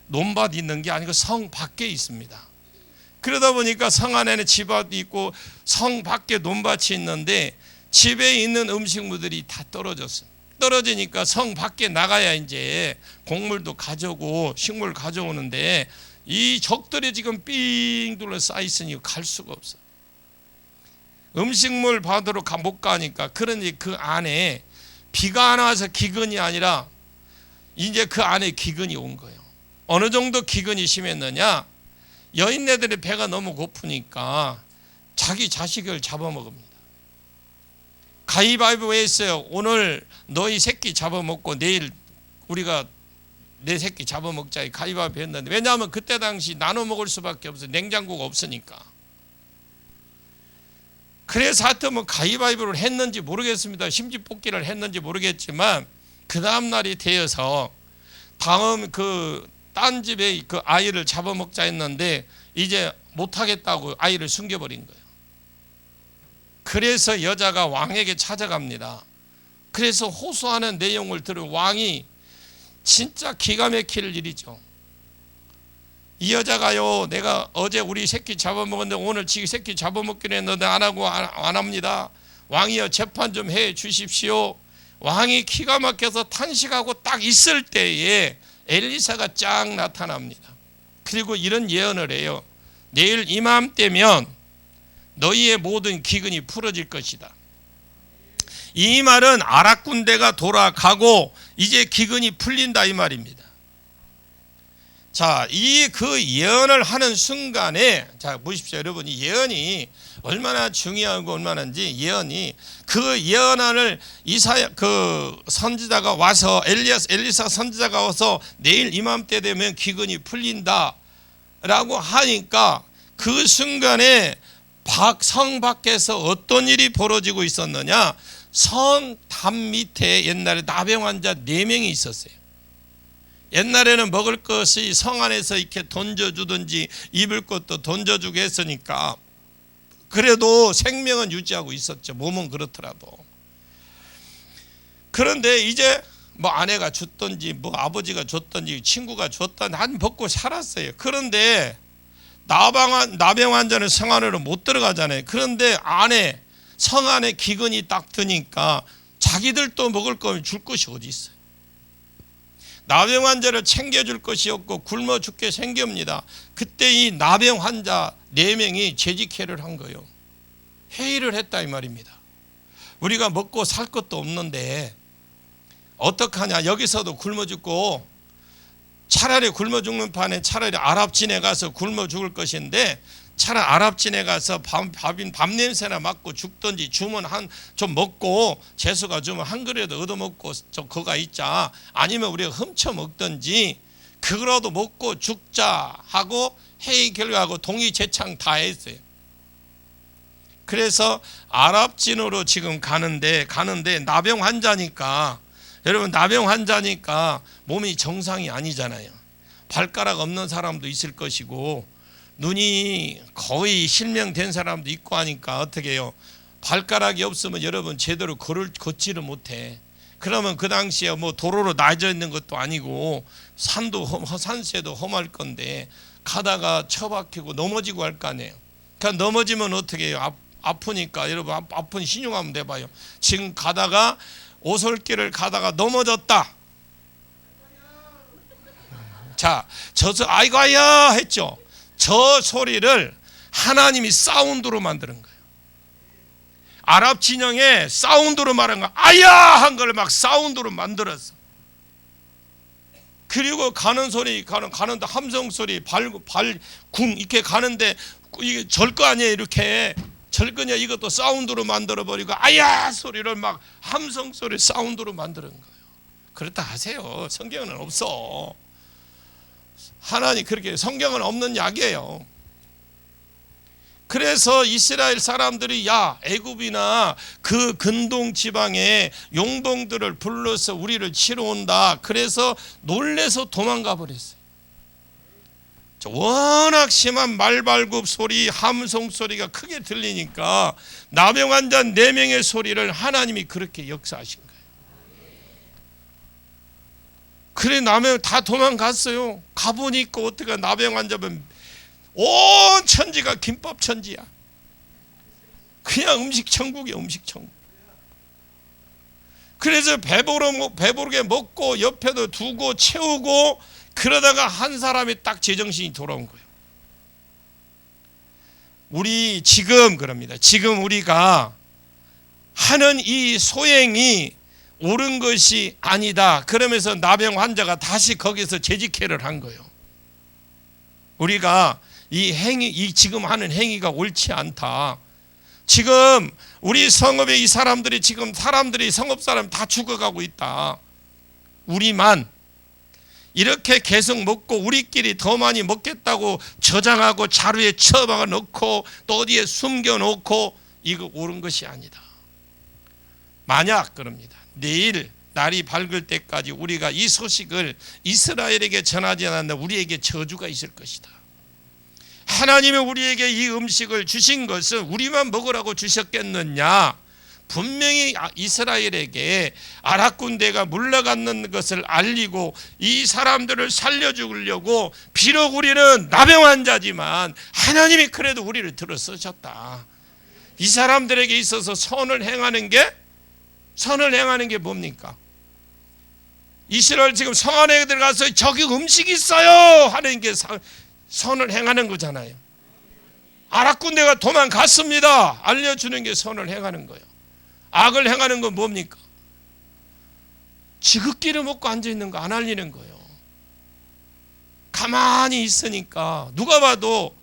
논밭 있는 게 아니고 성 밖에 있습니다. 그러다 보니까 성 안에는 집앞이 있고 성 밖에 논밭이 있는데 집에 있는 음식물들이 다 떨어졌어요. 떨어지니까 성 밖에 나가야 이제 곡물도 가져오고 식물 가져오는데 이 적들이 지금 삥 둘러싸여 있으니 갈 수가 없어. 음식물 받으러 못 가니까. 그러니 그 안에 비가 안 와서 기근이 아니라 이제 그 안에 기근이 온 거예요. 어느 정도 기근이 심했느냐? 여인네들의 배가 너무 고프니까 자기 자식을 잡아먹습니다. 가위바위보 했어요. 오늘 너희 새끼 잡아먹고 내일 우리가 내 새끼 잡아먹자. 가위바위보 했는데, 왜냐하면 그때 당시 나눠 먹을 수밖에 없어요. 냉장고가 없으니까. 그래서 하여튼 뭐 가위바위보를 했는지 모르겠습니다. 심지뽑기를 했는지 모르겠지만 그 다음날이 되어서 다음 그 딴 집에 그 아이를 잡아먹자 했는데 이제 못하겠다고 아이를 숨겨버린 거예요. 그래서 여자가 왕에게 찾아갑니다. 그래서 호소하는 내용을 들은 왕이 진짜 기가 막힐 일이죠. 이 여자가요, 내가 어제 우리 새끼 잡아먹었는데 오늘 지 새끼 잡아먹기로 했는데 안 하고 안 합니다. 왕이여 재판 좀 해 주십시오. 왕이 기가 막혀서 탄식하고 딱 있을 때에 엘리사가 쫙 나타납니다. 그리고 이런 예언을 해요. 내일 이맘때면 너희의 모든 기근이 풀어질 것이다. 이 말은 아랍 군대가 돌아가고 이제 기근이 풀린다 이 말입니다. 자, 그 예언을 하는 순간에, 자 보십시오 여러분, 이 예언이 얼마나 중요하고 얼마나인지, 예언이 그 예언을 이사야 그 선지자가 와서 엘리사 선지자가 와서 내일 이맘때 되면 기근이 풀린다라고 하니까 그 순간에 성 밖에서 어떤 일이 벌어지고 있었느냐? 성 담 밑에 옛날에 나병 환자 4명이 있었어요. 옛날에는 먹을 것이 성 안에서 이렇게 던져주든지 입을 것도 던져주게 했으니까 그래도 생명은 유지하고 있었죠. 몸은 그렇더라도. 그런데 이제 뭐 아내가 줬던지 뭐 아버지가 줬던지 친구가 줬던지 한 먹고 살았어요. 그런데 나병 환자는 성 안으로 못 들어가잖아요. 그런데 성 안에 기근이 딱 드니까 자기들도 먹을 거면 줄 것이 어디 있어요. 나병 환자를 챙겨줄 것이 없고 굶어 죽게 생깁니다. 그때 이 나병 환자 4명이 재직회를 한 거예요. 회의를 했다 이 말입니다. 우리가 먹고 살 것도 없는데 어떡하냐. 여기서도 굶어 죽고 차라리 굶어 죽는 판에 차라리 아랍진에 가서 굶어 죽을 것인데 차라리 아랍진에 가서 밥 냄새나 맡고 죽든지 주면 좀 먹고 재수가 주면 한 그릇 얻어먹고 저 거가 있자, 아니면 우리가 훔쳐 먹든지 그거라도 먹고 죽자 하고 회의 결과하고 동의 제창 다 했어요. 그래서 아랍진으로 지금 가는데 나병 환자니까, 여러분 나병 환자니까 몸이 정상이 아니잖아요. 발가락 없는 사람도 있을 것이고 눈이 거의 실명된 사람도 있고 하니까 어떻게 해요? 발가락이 없으면 여러분 제대로 걷지를 못해. 그러면 그 당시에 뭐 도로로 나져 있는 것도 아니고 산세도 험할 건데 가다가 처박히고 넘어지고 할 거 아니에요. 그러니까 넘어지면 어떻게 해요? 아프니까 여러분 아픈 신용 한번 내봐요. 지금 가다가 오솔길을 가다가 넘어졌다. 자, 저서 아이고야 했죠. 저 소리를 하나님이 사운드로 만드는 거예요. 아랍 진영에 사운드로 말한 거, 아야 한 걸 막 사운드로 만들었어. 그리고 가는 소리, 가는데 함성 소리, 발궁 이렇게 가는데 이게 절 거 아니에요. 이렇게 절 거냐, 이것도 사운드로 만들어 버리고 아야 소리를 막 함성 소리 사운드로 만드는 거예요. 그렇다 하세요. 성경은 없어. 하나님 그렇게, 성경은 없는 약이에요. 그래서 이스라엘 사람들이 애굽이나 그 근동 지방에 용봉들을 불러서 우리를 치러 온다. 그래서 놀래서 도망가 버렸어요. 워낙 심한 말발굽 소리, 함성 소리가 크게 들리니까 나병 환자 4명의 소리를 하나님이 그렇게 역사하신 거예요. 그래 나병 다 도망갔어요. 가보니까 어떻게 나병 환자면 온 천지가 김밥 천지야. 그냥 음식 천국이야, 음식 천국. 그래서 배부르게 먹고 옆에도 두고 채우고 그러다가 한 사람이 딱 제정신이 돌아온 거예요. 우리 지금 그럽니다. 지금 우리가 하는 이 소행이 옳은 것이 아니다. 그러면서 나병 환자가 다시 거기서 재직회를 한 거예요. 우리가 이 지금 하는 행위가 옳지 않다. 지금 우리 성읍에 이 사람들이 성읍 사람 다 죽어가고 있다. 우리만 이렇게 계속 먹고 우리끼리 더 많이 먹겠다고 저장하고 자루에 처박아 놓고 또 어디에 숨겨 놓고 이거 옳은 것이 아니다. 만약 그럽니다. 내일 날이 밝을 때까지 우리가 이 소식을 이스라엘에게 전하지 않는다. 우리에게 저주가 있을 것이다. 하나님이 우리에게 이 음식을 주신 것은 우리만 먹으라고 주셨겠느냐? 분명히 이스라엘에게 아랍 군대가 물러가는 것을 알리고 이 사람들을 살려주려고 비록 우리는 나병 환자지만 하나님이 그래도 우리를 들어 쓰셨다. 이 사람들에게 있어서 선을 행하는 게 뭡니까? 이스라엘 지금 성 안에 들어가서 저기 음식이 있어요 하는 게 선을 행하는 거잖아요. 아랍 군대가 도망갔습니다. 알려주는 게 선을 행하는 거예요. 악을 행하는 건 뭡니까? 지극기를 먹고 앉아있는 거 안 알리는 거예요. 가만히 있으니까 누가 봐도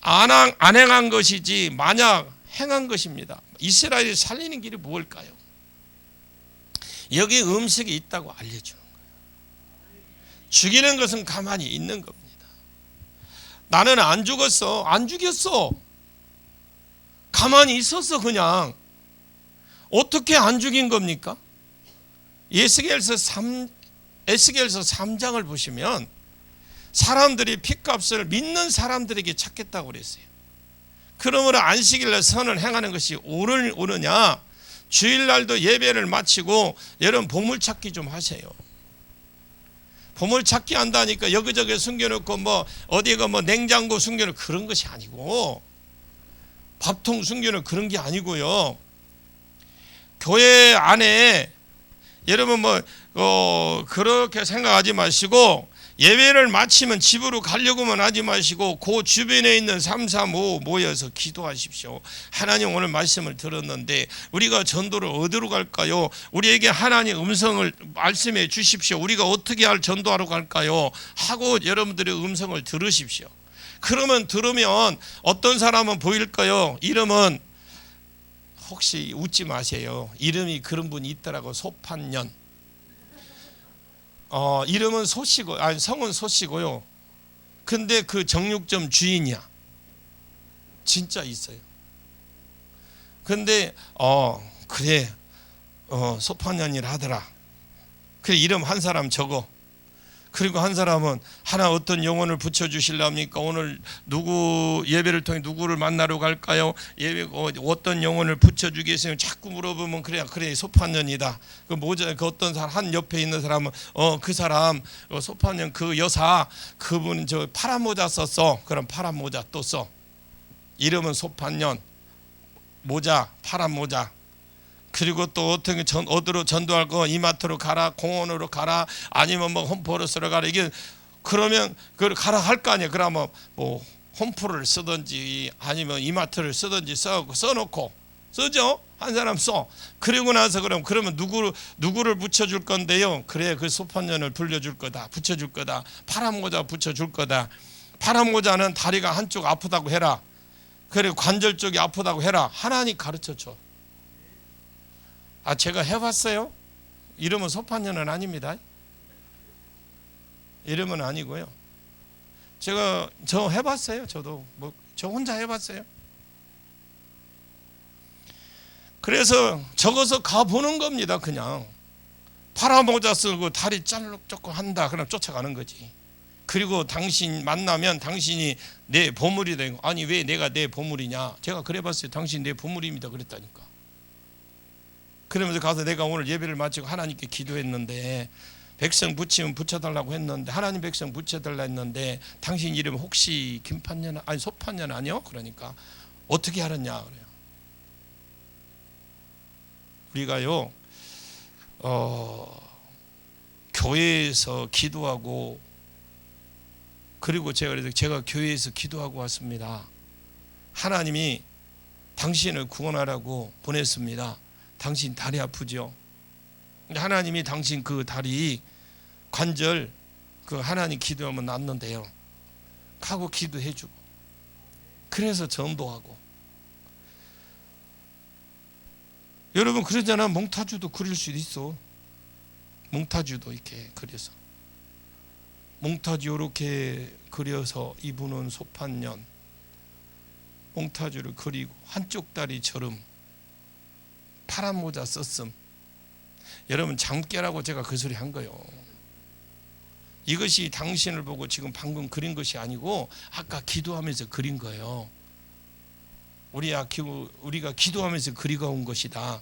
안 행한 것이지 만약 행한 것입니다. 이스라엘이 살리는 길이 무엇일까요? 여기 음식이 있다고 알려주는 거예요. 죽이는 것은 가만히 있는 겁니다. 나는 안 죽었어. 안 죽였어. 가만히 있었어. 그냥. 어떻게 안 죽인 겁니까? 에스겔서 3장을 보시면 사람들이 핏값을 믿는 사람들에게 찾겠다고 그랬어요. 그러므로 안식일날 선을 행하는 것이 옳으냐? 주일날도 예배를 마치고 여러분 보물찾기 좀 하세요. 보물찾기 한다니까 여기저기 숨겨놓고 어디가 냉장고 숨겨놓고 그런 것이 아니고 밥통 숨겨놓고 그런 게 아니고요. 교회 안에 여러분 그렇게 생각하지 마시고 예배를 마치면 집으로 가려고만 하지 마시고 그 주변에 있는 3, 4, 5 모여서 기도하십시오. 하나님 오늘 말씀을 들었는데 우리가 전도를 어디로 갈까요? 우리에게 하나님 음성을 말씀해 주십시오. 우리가 어떻게 전도하러 갈까요? 하고 여러분들의 음성을 들으십시오. 그러면 들으면 어떤 사람은 보일까요? 이름은 혹시 웃지 마세요. 이름이 그런 분이 있더라고. 소판년. 이름은 소씨고, 아니 성은 소씨고요. 근데 그 정육점 주인이야. 진짜 있어요. 근데 그래 소판년이라 하더라. 그래 이름 한 사람 적어. 그리고 한 사람은 하나 어떤 영혼을 붙여주실랍니까? 오늘 누구 예배를 통해 누구를 만나러 갈까요? 예배 어떤 영혼을 붙여주겠어요? 자꾸 물어보면 그래 소판년이다. 그 모자 그 어떤 사람 한 옆에 있는 사람은 그 사람 소판년 그 여사 그분 저 파란 모자 썼어. 그럼 파란 모자 또 써. 이름은 소판년 모자 파란 모자. 그리고 또 어떻게 어디로 전도할 거 이마트로 가라 공원으로 가라 아니면 홈포로 쓰러 가라 이게 그러면 그걸 가라 할 거 아니에요. 그러면 홈포를 쓰든지 아니면 이마트를 쓰든지 써놓고 쓰죠. 한 사람 써. 그리고 나서 그러면 누구를 붙여줄 건데요. 그래 그 소판년을 불려줄 거다. 붙여줄 거다. 파란 모자 붙여줄 거다. 파란 모자는 다리가 한쪽 아프다고 해라. 그리고 관절 쪽이 아프다고 해라. 하나님 가르쳐줘. 제가 해봤어요. 이름은 소판년은 아닙니다. 이름은 아니고요. 저 해봤어요. 저도 저 혼자 해봤어요. 그래서 적어서 가보는 겁니다. 그냥 파란 모자 쓰고 다리 짤룩 한다. 그럼 쫓아가는 거지. 그리고 당신 만나면 당신이 내 보물이 되고 아니 왜 내가 내 보물이냐. 제가 그래봤어요. 당신 내 보물입니다. 그랬다니까. 그러면서 가서 내가 오늘 예배를 마치고 하나님께 기도했는데 백성 붙이면 붙여달라고 했는데 하나님 백성 붙여달라 했는데 당신 이름 혹시 김판년 아니 소판년 아니요? 그러니까 어떻게 알았냐 그래요. 우리가요 교회에서 기도하고 그리고 제가 교회에서 기도하고 왔습니다. 하나님이 당신을 구원하라고 보냈습니다. 당신 다리 아프죠? 하나님이 당신 그 다리 관절 그 하나님 기도하면 낫는데요. 하고 기도해주고 그래서 전도하고 여러분 그러잖아. 몽타주도 그릴 수도 있어. 몽타주도 이렇게 그려서 몽타주 이렇게 그려서 이분은 소판년 몽타주를 그리고 한쪽 다리처럼 파란 모자 썼음. 여러분 잠깨라고 제가 그 소리 한 거예요. 이것이 당신을 보고 지금 방금 그린 것이 아니고 아까 기도하면서 그린 거예요. 우리가 기도하면서 그리가 온 것이다.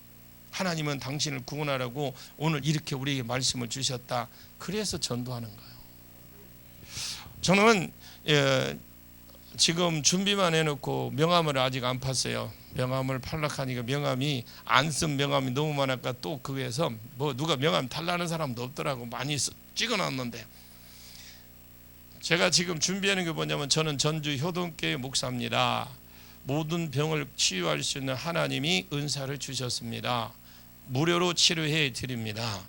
하나님은 당신을 구원하라고 오늘 이렇게 우리에게 말씀을 주셨다. 그래서 전도하는 거예요. 저는 지금 준비만 해놓고 명함을 아직 안 팠어요. 명함을 팔려고 하니까 명함이 안 쓴 명함이 너무 많으니까 또 그에서 뭐 누가 명함 달라는 사람도 없더라고. 많이 찍어놨는데 제가 지금 준비하는 게 뭐냐면 저는 전주 효동교회 목사입니다. 모든 병을 치유할 수 있는 하나님이 은사를 주셨습니다. 무료로 치료해 드립니다.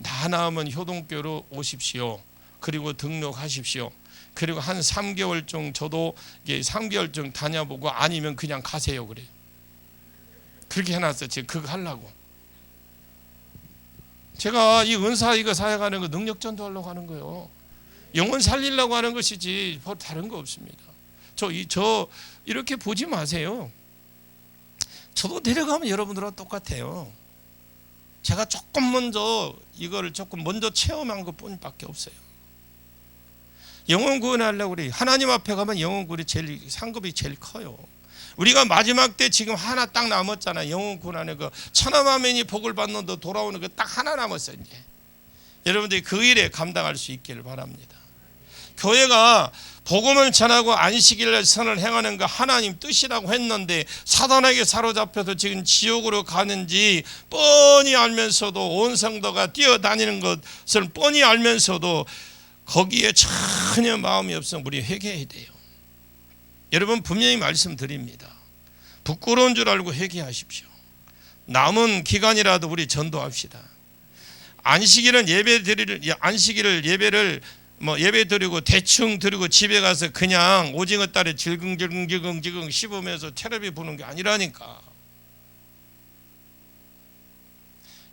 다 나으면 효동교회로 오십시오. 그리고 등록하십시오. 그리고 한 3개월쯤 저도 3개월쯤 다녀보고 아니면 그냥 가세요 그래요. 그렇게 해놨어요. 지금 그거 하려고. 제가 이 은사 이거 사역하는 거 능력 전도하려고 하는 거예요. 영혼 살리려고 하는 것이지 뭐 다른 거 없습니다. 저 이렇게 보지 마세요. 저도 내려가면 여러분들하고 똑같아요. 제가 조금 먼저 이거를 조금 먼저 체험한 것뿐밖에 없어요. 영혼 구원하려고 그래요. 하나님 앞에 가면 영혼 구원이 제일 상급이 제일 커요. 우리가 마지막 때 지금 하나 딱 남았잖아요. 영혼 구원하는 거 천하만민이 복을 받는 데 돌아오는 거 딱 하나 남았어요. 이제 여러분들이 그 일에 감당할 수 있기를 바랍니다. 교회가 복음을 전하고 안식일날 선을 행하는 거 하나님 뜻이라고 했는데 사단에게 사로잡혀서 지금 지옥으로 가는지 뻔히 알면서도 온 성도가 뛰어다니는 것을 뻔히 알면서도 거기에 전혀 마음이 없으면 우리 회개해야 돼요. 여러분 분명히 말씀드립니다. 부끄러운 줄 알고 회개하십시오. 남은 기간이라도 우리 전도합시다. 안식일은 안식일을 예배를 예배 드리고 대충 드리고 집에 가서 그냥 오징어 딸에 질겅질겅 씹으면서 테레비 보는 게 아니라니까.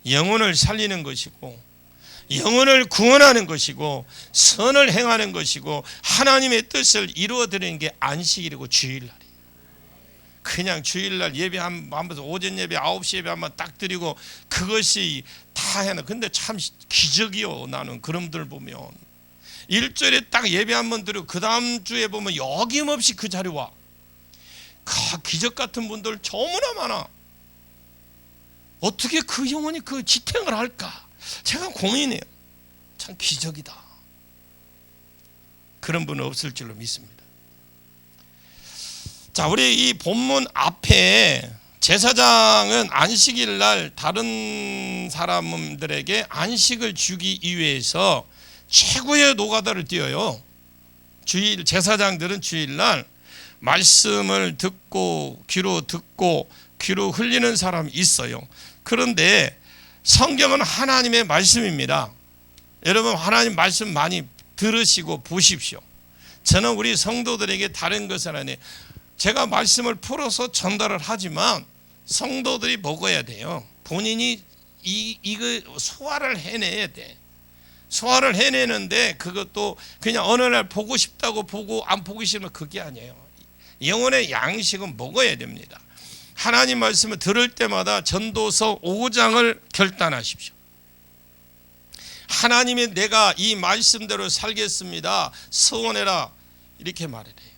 영혼을 살리는 것이고 영혼을 구원하는 것이고 선을 행하는 것이고 하나님의 뜻을 이루어드리는 게 안식일이고 주일날이에요. 그냥 주일날 예배 한번 오전 예배 9시 예배 한번 딱 드리고 그것이 다 해놔. 근데 참 기적이요. 나는 그런 분들 보면 일주일에 딱 예배 한번 드리고 그 다음 주에 보면 여김없이 그 자리 와. 기적 같은 분들 너무나 많아. 어떻게 그 영혼이 그 지탱을 할까? 제가 고민해요. 참 기적이다. 그런 분은 없을 줄로 믿습니다. 자, 우리 이 본문 앞에 제사장은 안식일 날 다른 사람들에게 안식을 주기 위해서 최고의 노가다를 띄어요. 제사장들은 주일날 말씀을 듣고 귀로 흘리는 사람이 있어요. 그런데 성경은 하나님의 말씀입니다. 여러분 하나님 말씀 많이 들으시고 보십시오. 저는 우리 성도들에게 다른 것은 아니에요. 제가 말씀을 풀어서 전달을 하지만 성도들이 먹어야 돼요. 본인이 이거 소화를 해내야 돼. 소화를 해내는데 그것도 그냥 어느 날 보고 싶다고 보고 안 보고 싶으면 그게 아니에요. 영혼의 양식은 먹어야 됩니다. 하나님 말씀을 들을 때마다 전도서 5장을 결단하십시오. 하나님이 내가 이 말씀대로 살겠습니다. 서원해라. 이렇게 말해야 돼요.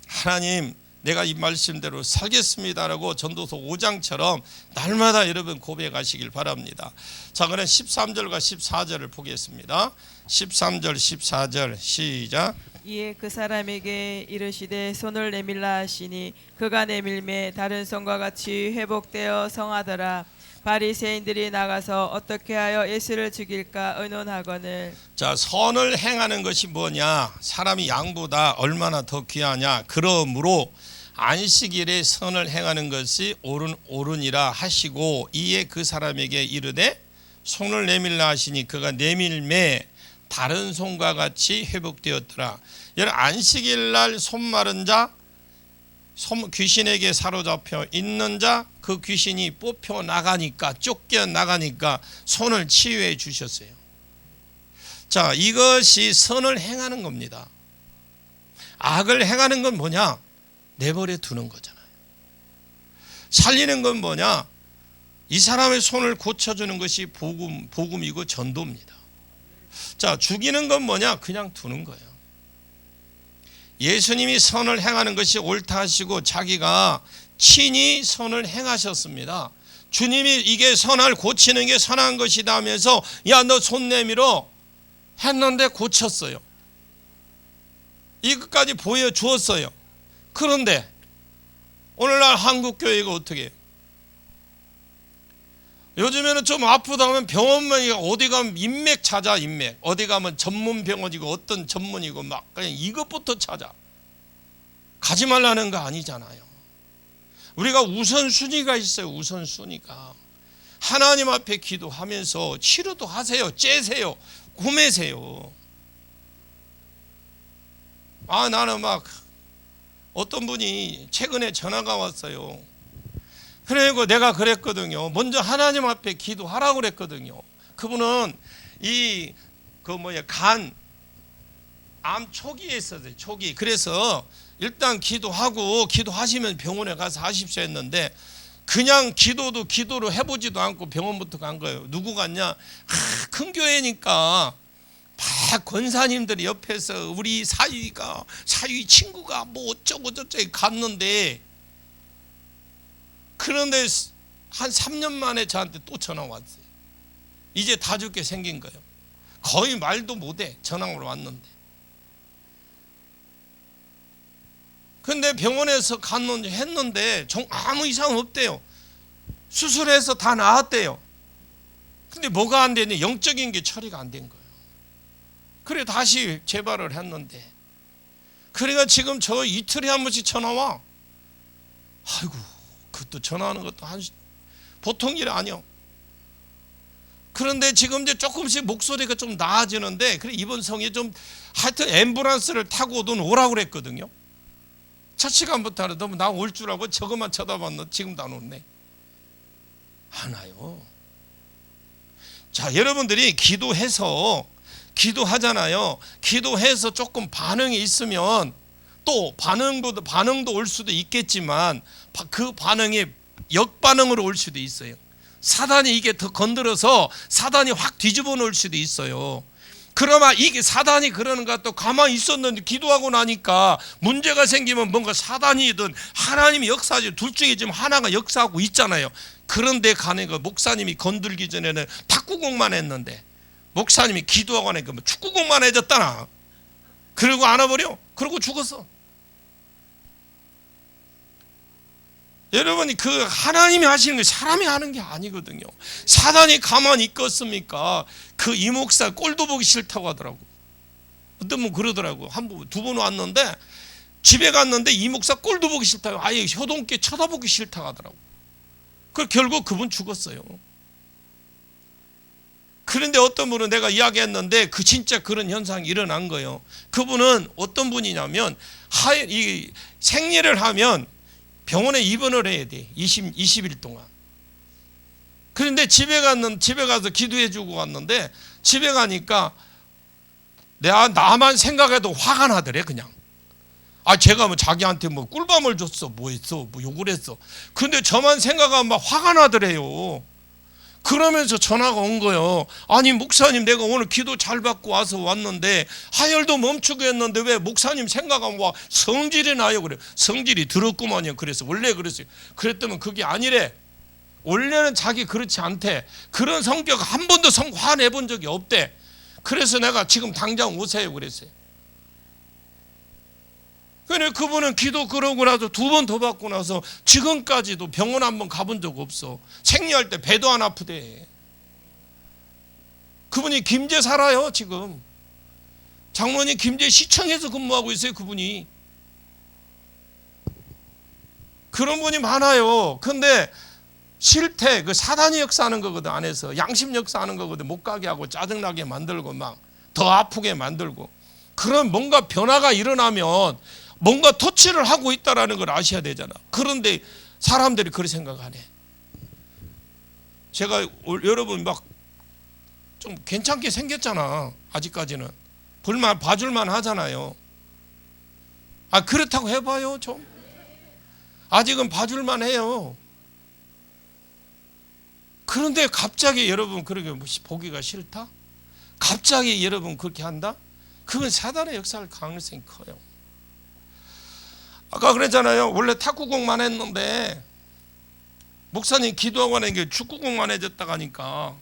하나님 내가 이 말씀대로 살겠습니다라고 전도서 5장처럼 날마다 여러분 고백하시길 바랍니다. 자, 그럼 13절과 14절을 보겠습니다. 13절 14절 시작. 이에 그 사람에게 이르시되 손을 내밀라 하시니 그가 내밀매 다른 손과 같이 회복되어 성하더라. 바리새인들이 나가서 어떻게 하여 예수를 죽일까 의논하거늘. 자, 선을 행하는 것이 뭐냐? 사람이 양보다 얼마나 더 귀하냐? 그러므로 안식일에 선을 행하는 것이 옳으니라 하시고 이에 그 사람에게 이르되 손을 내밀라 하시니 그가 내밀매 다른 손과 같이 회복되었더라. 여러분 안식일 날 손 마른 자, 귀신에게 사로잡혀 있는 자, 그 귀신이 뽑혀 나가니까 쫓겨 나가니까 손을 치유해 주셨어요. 자, 이것이 선을 행하는 겁니다. 악을 행하는 건 뭐냐? 내버려 두는 거잖아요. 살리는 건 뭐냐? 이 사람의 손을 고쳐주는 것이 복음이고 전도입니다. 자, 죽이는 건 뭐냐? 그냥 두는 거예요. 예수님이 선을 행하는 것이 옳다 하시고 자기가 친히 선을 행하셨습니다. 주님이 이게 선을 고치는 게 선한 것이다 하면서 야, 너 손 내밀어 했는데 고쳤어요. 이것까지 보여주었어요. 그런데 오늘날 한국교회가 어떻게 해요? 요즘에는 좀 아프다 하면 병원만 어디 가면 인맥 찾아. 인맥 어디 가면 전문 병원이고 어떤 전문이고 막 그냥 이것부터 찾아. 가지 말라는 거 아니잖아요. 우리가 우선순위가 있어요. 우선순위가. 하나님 앞에 기도하면서 치료도 하세요. 째세요. 구매세요. 나는 막 어떤 분이 최근에 전화가 왔어요. 그리고 내가 그랬거든요. 먼저 하나님 앞에 기도하라고 그랬거든요. 그분은 암 초기에 있었어요. 초기. 그래서 일단 기도하시면 병원에 가서 하십시오 했는데 그냥 기도를 해보지도 않고 병원부터 간 거예요. 누구 갔냐? 큰 교회니까 막 권사님들이 옆에서 우리 사위 친구가 뭐 어쩌고 저쩌고 갔는데, 그런데 한 3년 만에 저한테 또 전화 왔어요. 이제 다 죽게 생긴 거예요. 거의 말도 못해. 전화로 왔는데. 근데 병원에서 했는데 아무 이상 없대요. 수술해서 다 나았대요. 근데 뭐가 안 되니? 영적인 게 처리가 안 된 거예요. 그래 다시 재발을 했는데, 그래가 지금 저 이틀에 한 번씩 전화 와. 아이고, 그것도 전화하는 것도 보통 일 아니요. 그런데 지금 이제 조금씩 목소리가 좀 나아지는데, 그래 이번 성에 좀 하여튼 앰뷸런스를 타고도 오라고 그랬거든요. 첫 시간부터 하는데 나 올 줄 알고 저것만 쳐다봤는데 지금도 안 오네. 하나요. 자, 여러분들이 기도하잖아요. 기도해서 조금 반응이 있으면 또 반응도 올 수도 있겠지만 그 반응이 역반응으로 올 수도 있어요. 사단이 이게 더 건드려서 사단이 확 뒤집어 놓을 수도 있어요. 그러면 이게 사단이 그러는 것 또 가만히 있었는데 기도하고 나니까 문제가 생기면 뭔가 사단이든 하나님이 역사하지 둘 중에 지금 하나가 역사하고 있잖아요. 그런데 가는 거 목사님이 건들기 전에는 탁구공만 했는데 목사님이 기도하고 나니까 뭐 축구공만 해졌다나. 그리고 안아버려. 그러고 죽었어. 여러분이 그 하나님이 하시는 게 사람이 하는 게 아니거든요. 사단이 가만히 있겠습니까? 그 이목사 꼴도 보기 싫다고 하더라고. 어떤 분 그러더라고. 두 번 왔는데 집에 갔는데 이목사 꼴도 보기 싫다고, 아예 효동께 쳐다보기 싫다고 하더라고. 그 결국 그분 죽었어요. 그런데 어떤 분은 내가 이야기했는데 진짜 그런 현상이 일어난 거예요. 그분은 어떤 분이냐면 이 생리를 하면 병원에 입원을 해야 돼. 20일 동안. 그런데 집에 가서 기도해 주고 왔는데 집에 가니까 나만 생각해도 화가 나더래. 그냥 제가 뭐 자기한테 뭐 꿀밤을 줬어, 뭐 했어, 뭐 욕을 했어. 근데 저만 생각하면 막 화가 나더래요. 그러면서 전화가 온 거예요. 아니 목사님, 내가 오늘 기도 잘 받고 왔는데 하혈도 멈추게 했는데 왜 목사님 생각하면 와 성질이 나요? 그래. 성질이 들었구만요. 그래서 원래 그랬어요. 그랬더니 그게 아니래. 원래는 자기 그렇지 않대. 그런 성격 한 번도 화내본 적이 없대. 그래서 내가 지금 당장 오세요 그랬어요. 그래 그분은 기도 그러고 나서 2번 더 받고 나서 지금까지도 병원 한번 가본 적 없어. 생리할 때 배도 안 아프대. 그분이 김제 살아요. 지금 장모님 김제 시청에서 근무하고 있어요. 그분이. 그런 분이 많아요. 근데 싫대. 그 사단이 역사하는 거거든. 안에서 양심 역사하는 거거든. 못 가게 하고 짜증나게 만들고 막 더 아프게 만들고. 그런 뭔가 변화가 일어나면 뭔가 터치를 하고 있다는 걸 아셔야 되잖아. 그런데 사람들이 그렇게 생각하네. 제가 여러분 막 좀 괜찮게 생겼잖아. 아직까지는 봐줄만 하잖아요. 그렇다고 해봐요. 좀 아직은 봐줄만 해요. 그런데 갑자기 여러분 그렇게 보기가 싫다? 갑자기 여러분 그렇게 한다? 그건 사단의 역사할 가능성이 커요. 아까 그랬잖아요. 원래 탁구공만 했는데 목사님 기도하고 나니까 축구공만 해줬다 가니까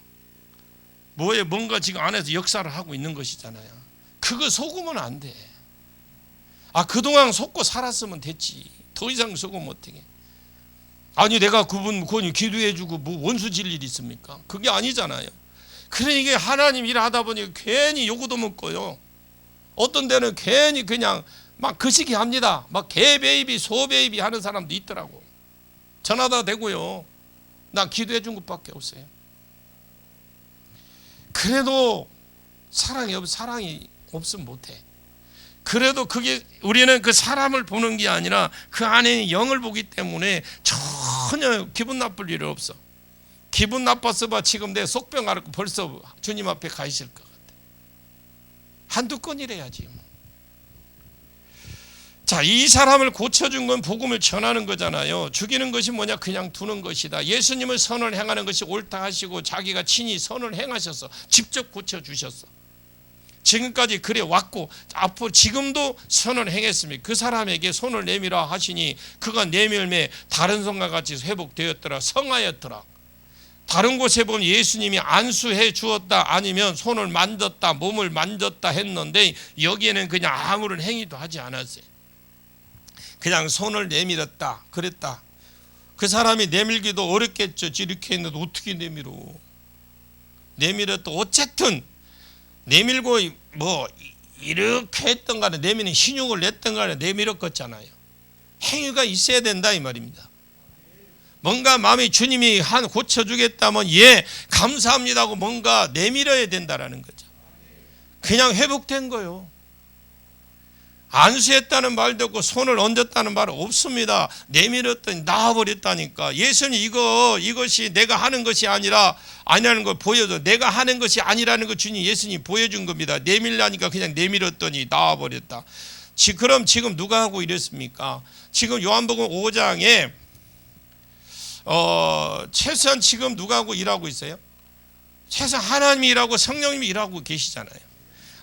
뭐에 뭔가 지금 안에서 역사를 하고 있는 것이잖아요. 그거 속으면 안 돼. 그동안 속고 살았으면 됐지. 더 이상 속으면 못하게. 아니 내가 그분 기도해주고 뭐 원수 질 일이 있습니까? 그게 아니잖아요. 그러니까 하나님 일하다 보니 괜히 요구도 먹고요. 어떤 데는 괜히 그냥 막 그 시기 합니다. 막 개 베이비 소 베이비 하는 사람도 있더라고. 전화다 대고요. 나 기도해 준 것밖에 없어요. 그래도 사랑이 없으면 못해. 그래도 그게 우리는 그 사람을 보는 게 아니라 그 안에 영을 보기 때문에 전혀 기분 나쁠 일이 없어. 기분 나빴어 봐 지금 내 속병 앓고 벌써 주님 앞에 가 있을 것 같아. 한두 건이래야지 뭐. 자, 이 사람을 고쳐준 건 복음을 전하는 거잖아요. 죽이는 것이 뭐냐? 그냥 두는 것이다. 예수님을 선을 행하는 것이 옳다 하시고 자기가 친히 선을 행하셔서 직접 고쳐주셨어. 지금까지 그래 왔고 앞으로 지금도 선을 행했습니다. 그 사람에게 손을 내밀어 하시니 그가 내밀매 다른 성과 같이 회복되었더라. 성하였더라. 다른 곳에 보면 예수님이 안수해 주었다 아니면 손을 만졌다 몸을 만졌다 했는데 여기에는 그냥 아무런 행위도 하지 않았어요. 그냥 손을 내밀었다 그랬다. 그 사람이 내밀기도 어렵겠죠. 이렇게 했는데 어떻게 내밀어. 내밀었다. 어쨌든 내밀고 뭐 이렇게 했던 간에 내미는 신용을 냈던 간에 내밀었겠잖아요. 행위가 있어야 된다 이 말입니다. 뭔가 마음이 주님이 고쳐주겠다면 예 감사합니다 하고 뭔가 내밀어야 된다라는 거죠. 그냥 회복된 거요. 안수했다는 말도 없고 손을 얹었다는 말은 없습니다. 내밀었더니 나아버렸다니까. 예수님 이것이 내가 하는 것이 아니라는 걸 보여줘. 내가 하는 것이 아니라는 걸 주님 예수님 보여준 겁니다. 내밀라니까 그냥 내밀었더니 나아버렸다. 그럼 지금 누가 하고 이랬습니까? 지금 요한복음 5장에 최소한 지금 누가 하고 일하고 있어요? 최소한 하나님이 일하고 성령님이 일하고 계시잖아요.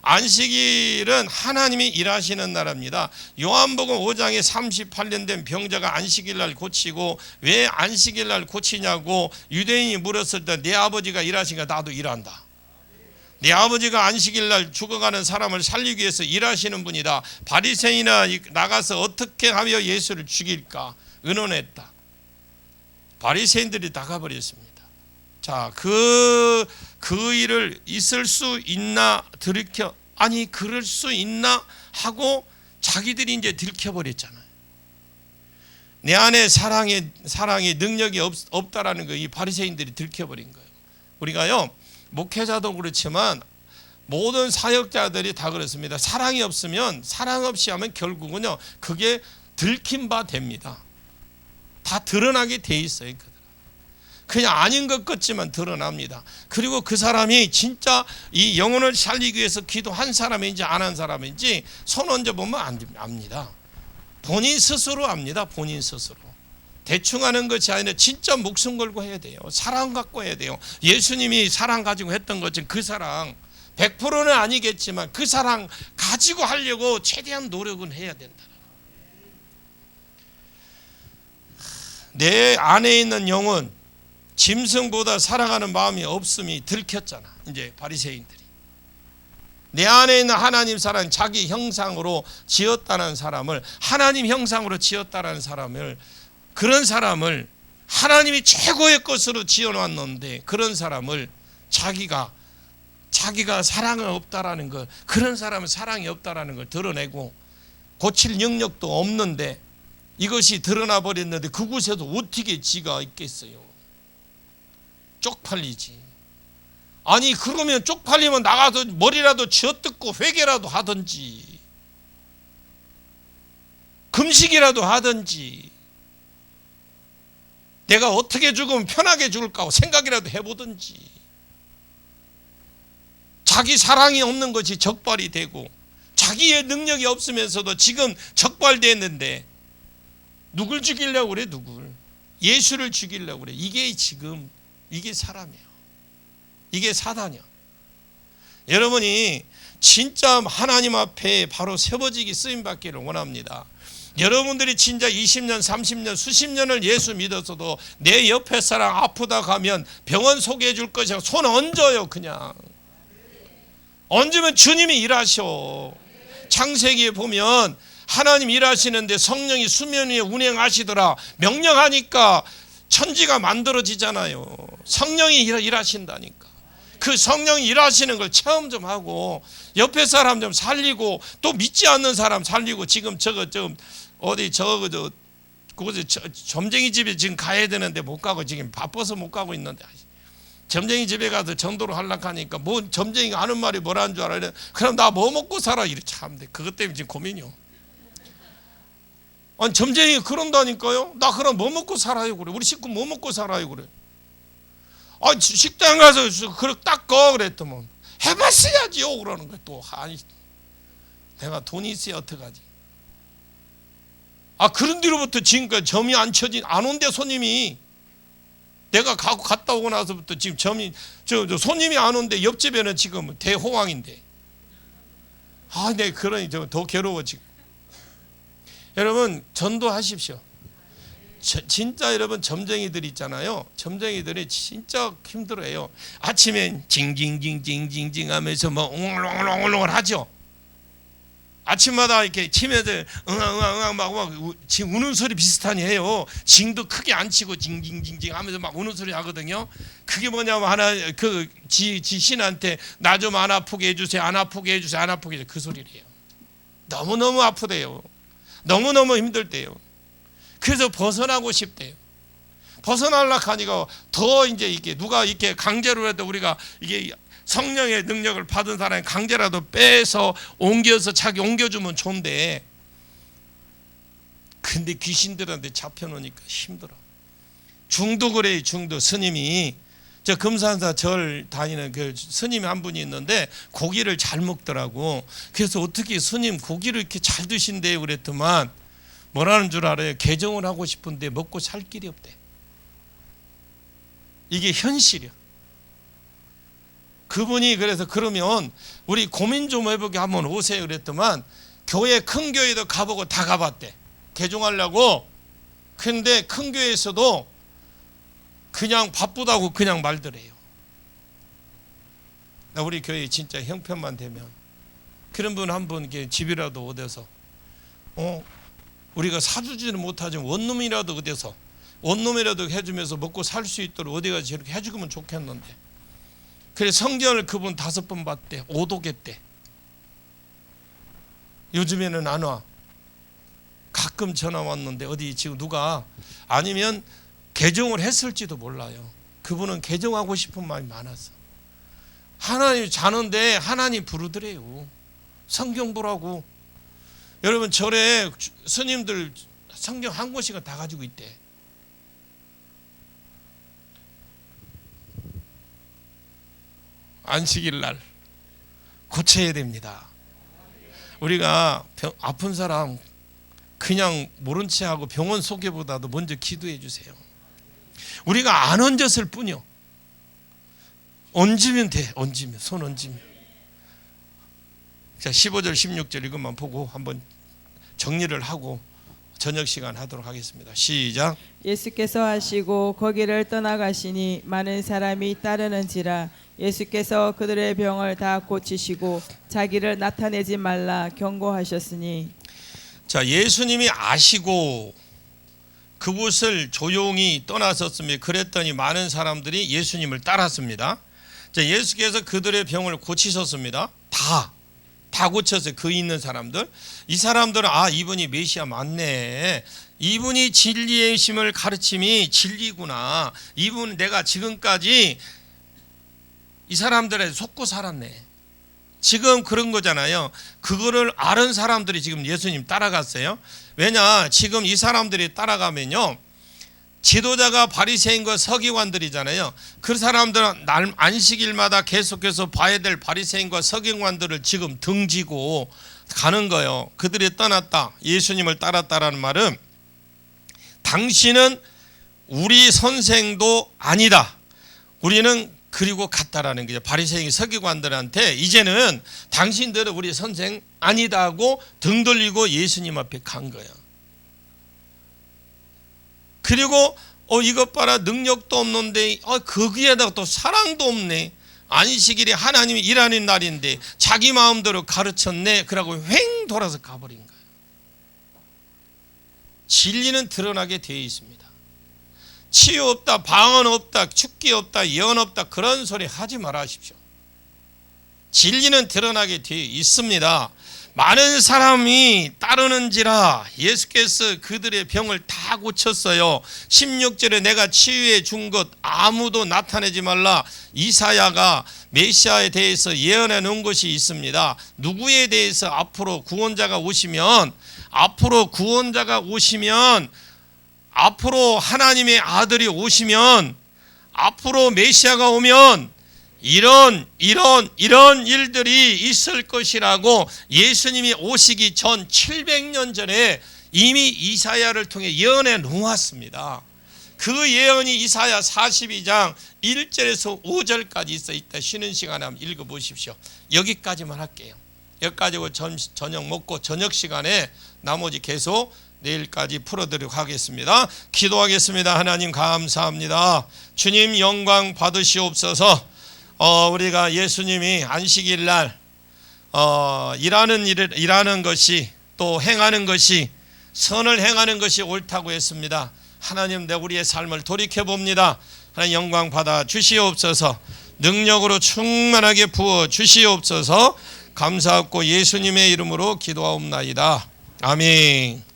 안식일은 하나님이 일하시는 날입니다. 요한복음 5장에 38년 된 병자가 안식일날 고치고 왜 안식일날 고치냐고 유대인이 물었을 때 내 아버지가 일하시니까 나도 일한다. 내 아버지가 안식일날 죽어가는 사람을 살리기 위해서 일하시는 분이다. 바리새인이나 나가서 어떻게 하며 예수를 죽일까 의논했다. 바리새인들이 나가버렸습니다. 자, 그 일을 있을 수 있나 들켜 아니 그럴 수 있나 하고 자기들이 이제 들켜버렸잖아요. 내 안에 사랑의 능력이 없다라는 거 이 바리새인들이 들켜버린 거예요. 우리가요 목회자도 그렇지만 모든 사역자들이 다 그렇습니다. 사랑이 없으면 사랑 없이 하면 결국은요 그게 들킨 바 됩니다. 다 드러나게 돼 있어요. 그냥 아닌 것 같지만 드러납니다. 그리고 그 사람이 진짜 이 영혼을 살리기 위해서 기도한 사람인지 안 한 사람인지 손 얹어보면 압니다. 본인 스스로 압니다. 본인 스스로. 대충 하는 것이 아니라 진짜 목숨 걸고 해야 돼요. 사랑 갖고 해야 돼요. 예수님이 사랑 가지고 했던 것은 그 사랑 100%는 아니겠지만 그 사랑 가지고 하려고 최대한 노력은 해야 된다. 내 안에 있는 영혼 짐승보다 사랑하는 마음이 없음이 들켰잖아. 이제 바리새인들이 내 안에 있는 하나님 사랑 자기 형상으로 지었다는 사람을 하나님 형상으로 지었다는 사람을 그런 사람을 하나님이 최고의 것으로 지어놨는데 그런 사람을 자기가 사랑이 없다라는 걸 그런 사람은 사랑이 없다라는 걸 드러내고 고칠 능력도 없는데 이것이 드러나 버렸는데 그곳에도 어떻게 지가 있겠어요? 쪽팔리지. 아니 그러면 쪽팔리면 나가서 머리라도 쥐어뜯고 회개라도 하든지 금식이라도 하든지 내가 어떻게 죽으면 편하게 죽을까 하고 생각이라도 해보든지. 자기 사랑이 없는 것이 적발이 되고 자기의 능력이 없으면서도 지금 적발됐는데 누굴 죽이려고 그래? 누굴? 예수를 죽이려고 그래. 이게 사람이에요. 이게 사단이야. 여러분이 진짜 하나님 앞에 바로 세워지기 쓰임받기를 원합니다. 여러분들이 진짜 20년, 30년, 수십 년을 예수 믿었어도 내 옆에 사람 아프다 가면 병원 소개해 줄 것이야. 손 얹어요. 그냥 얹으면 주님이 일하셔. 창세기에 보면 하나님 일하시는데 성령이 수면 위에 운행하시더라. 명령하니까 천지가 만들어지잖아요. 성령이 일하신다니까. 그 성령이 일하시는 걸 체험 좀 하고 옆에 사람 좀 살리고 또 믿지 않는 사람 살리고. 지금 어디 그곳에 점쟁이 집에 지금 가야 되는데 못 가고 지금 바빠서 못 가고 있는데, 점쟁이 집에 가서 전도를 하려고 하니까 뭐 점쟁이가 하는 말이 뭐라는 줄 알아요. 그럼 나 뭐 먹고 살아? 이래 참. 그것 때문에 지금 고민이요. 아니 점쟁이가 그런다니까요. 나 그럼 뭐 먹고 살아요 그래. 우리 식구 뭐 먹고 살아요 그래. 아 식당 가서 그렇게 닦어 그랬더만 해봤어야지요 그러는 거야. 또 아니 내가 돈이 있어야 어떡하지. 아 그런 뒤로부터 지금까지 점이 안 온대. 손님이 내가 갔다 오고 나서부터 지금 점이 저 손님이 안 온대. 옆집에는 지금 대호황인데. 아 네 그러니 더 괴로워 지금. 여러분 전도하십시오. 진짜 여러분 점쟁이들 있잖아요. 점쟁이들이 진짜 힘들어요. 아침엔 징징징징징징 하면서 뭐 웅얼웅얼웅얼 하죠. 아침마다 이렇게 치면서 응앙응앙 막 지금 우는 소리 비슷하니 해요. 징도 크게 안 치고 징징징징 하면서 막 우는 소리 하거든요. 그게 뭐냐면 하나 지 신한테 나 좀 안 아프게 해주세요. 안 아프게 해주세요. 안 아프게 해주세요. 그 소리를 해요. 너무너무 아프대요. 너무너무 힘들대요. 그래서 벗어나고 싶대요. 벗어나려고 하니까 더 이제 이게 누가 이렇게 강제로 해도 우리가 이게 성령의 능력을 받은 사람이 강제라도 빼서 옮겨서 자기 옮겨주면 좋은데, 근데 귀신들한테 잡혀놓으니까 힘들어. 중도 그래요. 중도. 스님이 저 금산사 절 다니는 그 스님이 한 분이 있는데 고기를 잘 먹더라고. 그래서 어떻게 스님 고기를 이렇게 잘 드신대요 그랬더만 뭐라는 줄 알아요? 개종을 하고 싶은데 먹고 살 길이 없대. 이게 현실이야. 그분이 그래서 그러면 우리 고민 좀 해보게 한번 오세요 그랬더만 교회 큰 교회도 가보고 다 가봤대. 개종하려고. 근데 큰 교회에서도 그냥 바쁘다고 그냥 말더래요. 우리 교회 진짜 형편만 되면 그런 분 한 분 집이라도 어디서 우리가 사주지는 못하지만 원룸이라도 어디서 원룸이라도 해주면서 먹고 살 수 있도록 어디가 저렇게 해주면 좋겠는데. 그래 성경을 그분 5번 봤대. 오도계 때. 요즘에는 안 와. 가끔 전화 왔는데 어디 지금 누가 아니면 개종을 했을지도 몰라요. 그분은 개종하고 싶은 마음이 많았어. 하나님 자는데 하나님 부르더래요. 성경 보라고. 여러분 절에 스님들 성경 한 권씩은 다 가지고 있대. 안식일 날 고쳐야 됩니다. 우리가 아픈 사람 그냥 모른 채 하고 병원 소개보다도 먼저 기도해 주세요. 우리가 안 얹었을 뿐이요. 얹으면 돼. 얹으면 손 얹으면. 자 15절 16절 이것만 보고 한번 정리를 하고 저녁 시간 하도록 하겠습니다. 시작. 예수께서 하시고 거기를 떠나가시니 많은 사람이 따르는지라. 예수께서 그들의 병을 다 고치시고 자기를 나타내지 말라 경고하셨으니. 자 예수님이 아시고 그곳을 조용히 떠나섰으며 그랬더니 많은 사람들이 예수님을 따랐습니다. 자 예수께서 그들의 병을 고치셨습니다. 다 고쳤어요. 그 있는 사람들. 이 사람들은 이분이 메시아 맞네. 이분이 진리의 심을 가르침이 진리구나. 이분 내가 지금까지 이 사람들에 속고 살았네. 지금 그런 거잖아요. 그거를 아는 사람들이 지금 예수님 따라갔어요. 왜냐 지금 이 사람들이 따라가면요 지도자가 바리새인과 서기관들이잖아요. 그 사람들은 날 안식일마다 계속해서 봐야 될 바리새인과 서기관들을 지금 등지고 가는 거예요. 그들이 떠났다. 예수님을 따랐다라는 말은 당신은 우리 선생도 아니다. 우리는 그리고 갔다라는 거죠. 바리새인 서기관들한테 이제는 당신들은 우리 선생 아니다 하고 등 돌리고 예수님 앞에 간 거예요. 그리고 이것 봐라, 능력도 없는데 거기에다가 또 사랑도 없네. 안식일이 하나님이 일하는 날인데 자기 마음대로 가르쳤네. 그러고 횡 돌아서 가버린 거예요. 진리는 드러나게 되어 있습니다. 치유 없다, 방언 없다, 축기 없다, 예언 없다, 그런 소리 하지 말아십시오. 진리는 드러나게 되어 있습니다. 많은 사람이 따르는지라 예수께서 그들의 병을 다 고쳤어요. 16절에 내가 치유해 준 것 아무도 나타내지 말라. 이사야가 메시아에 대해서 예언해 놓은 것이 있습니다. 누구에 대해서 앞으로 구원자가 오시면, 앞으로 하나님의 아들이 오시면, 앞으로 메시아가 오면 이런 일들이 있을 것이라고 예수님이 오시기 전 700년 전에 이미 이사야를 통해 예언해 놓았습니다. 그 예언이 이사야 42장 1절에서 5절까지 있어 있다. 쉬는 시간에 한번 읽어보십시오. 여기까지만 할게요. 여기까지 하고 저녁 먹고 저녁 시간에 나머지 계속 내일까지 풀어드리도록 하겠습니다. 기도하겠습니다. 하나님 감사합니다. 주님 영광 받으시옵소서. 우리가 예수님이 안식일 날 일하는 것이, 또 행하는 것이, 선을 행하는 것이 옳다고 했습니다. 하나님, 내 우리의 삶을 돌이켜 봅니다. 하나님 영광 받아 주시옵소서. 능력으로 충만하게 부어 주시옵소서. 감사하고 예수님의 이름으로 기도하옵나이다. 아멘.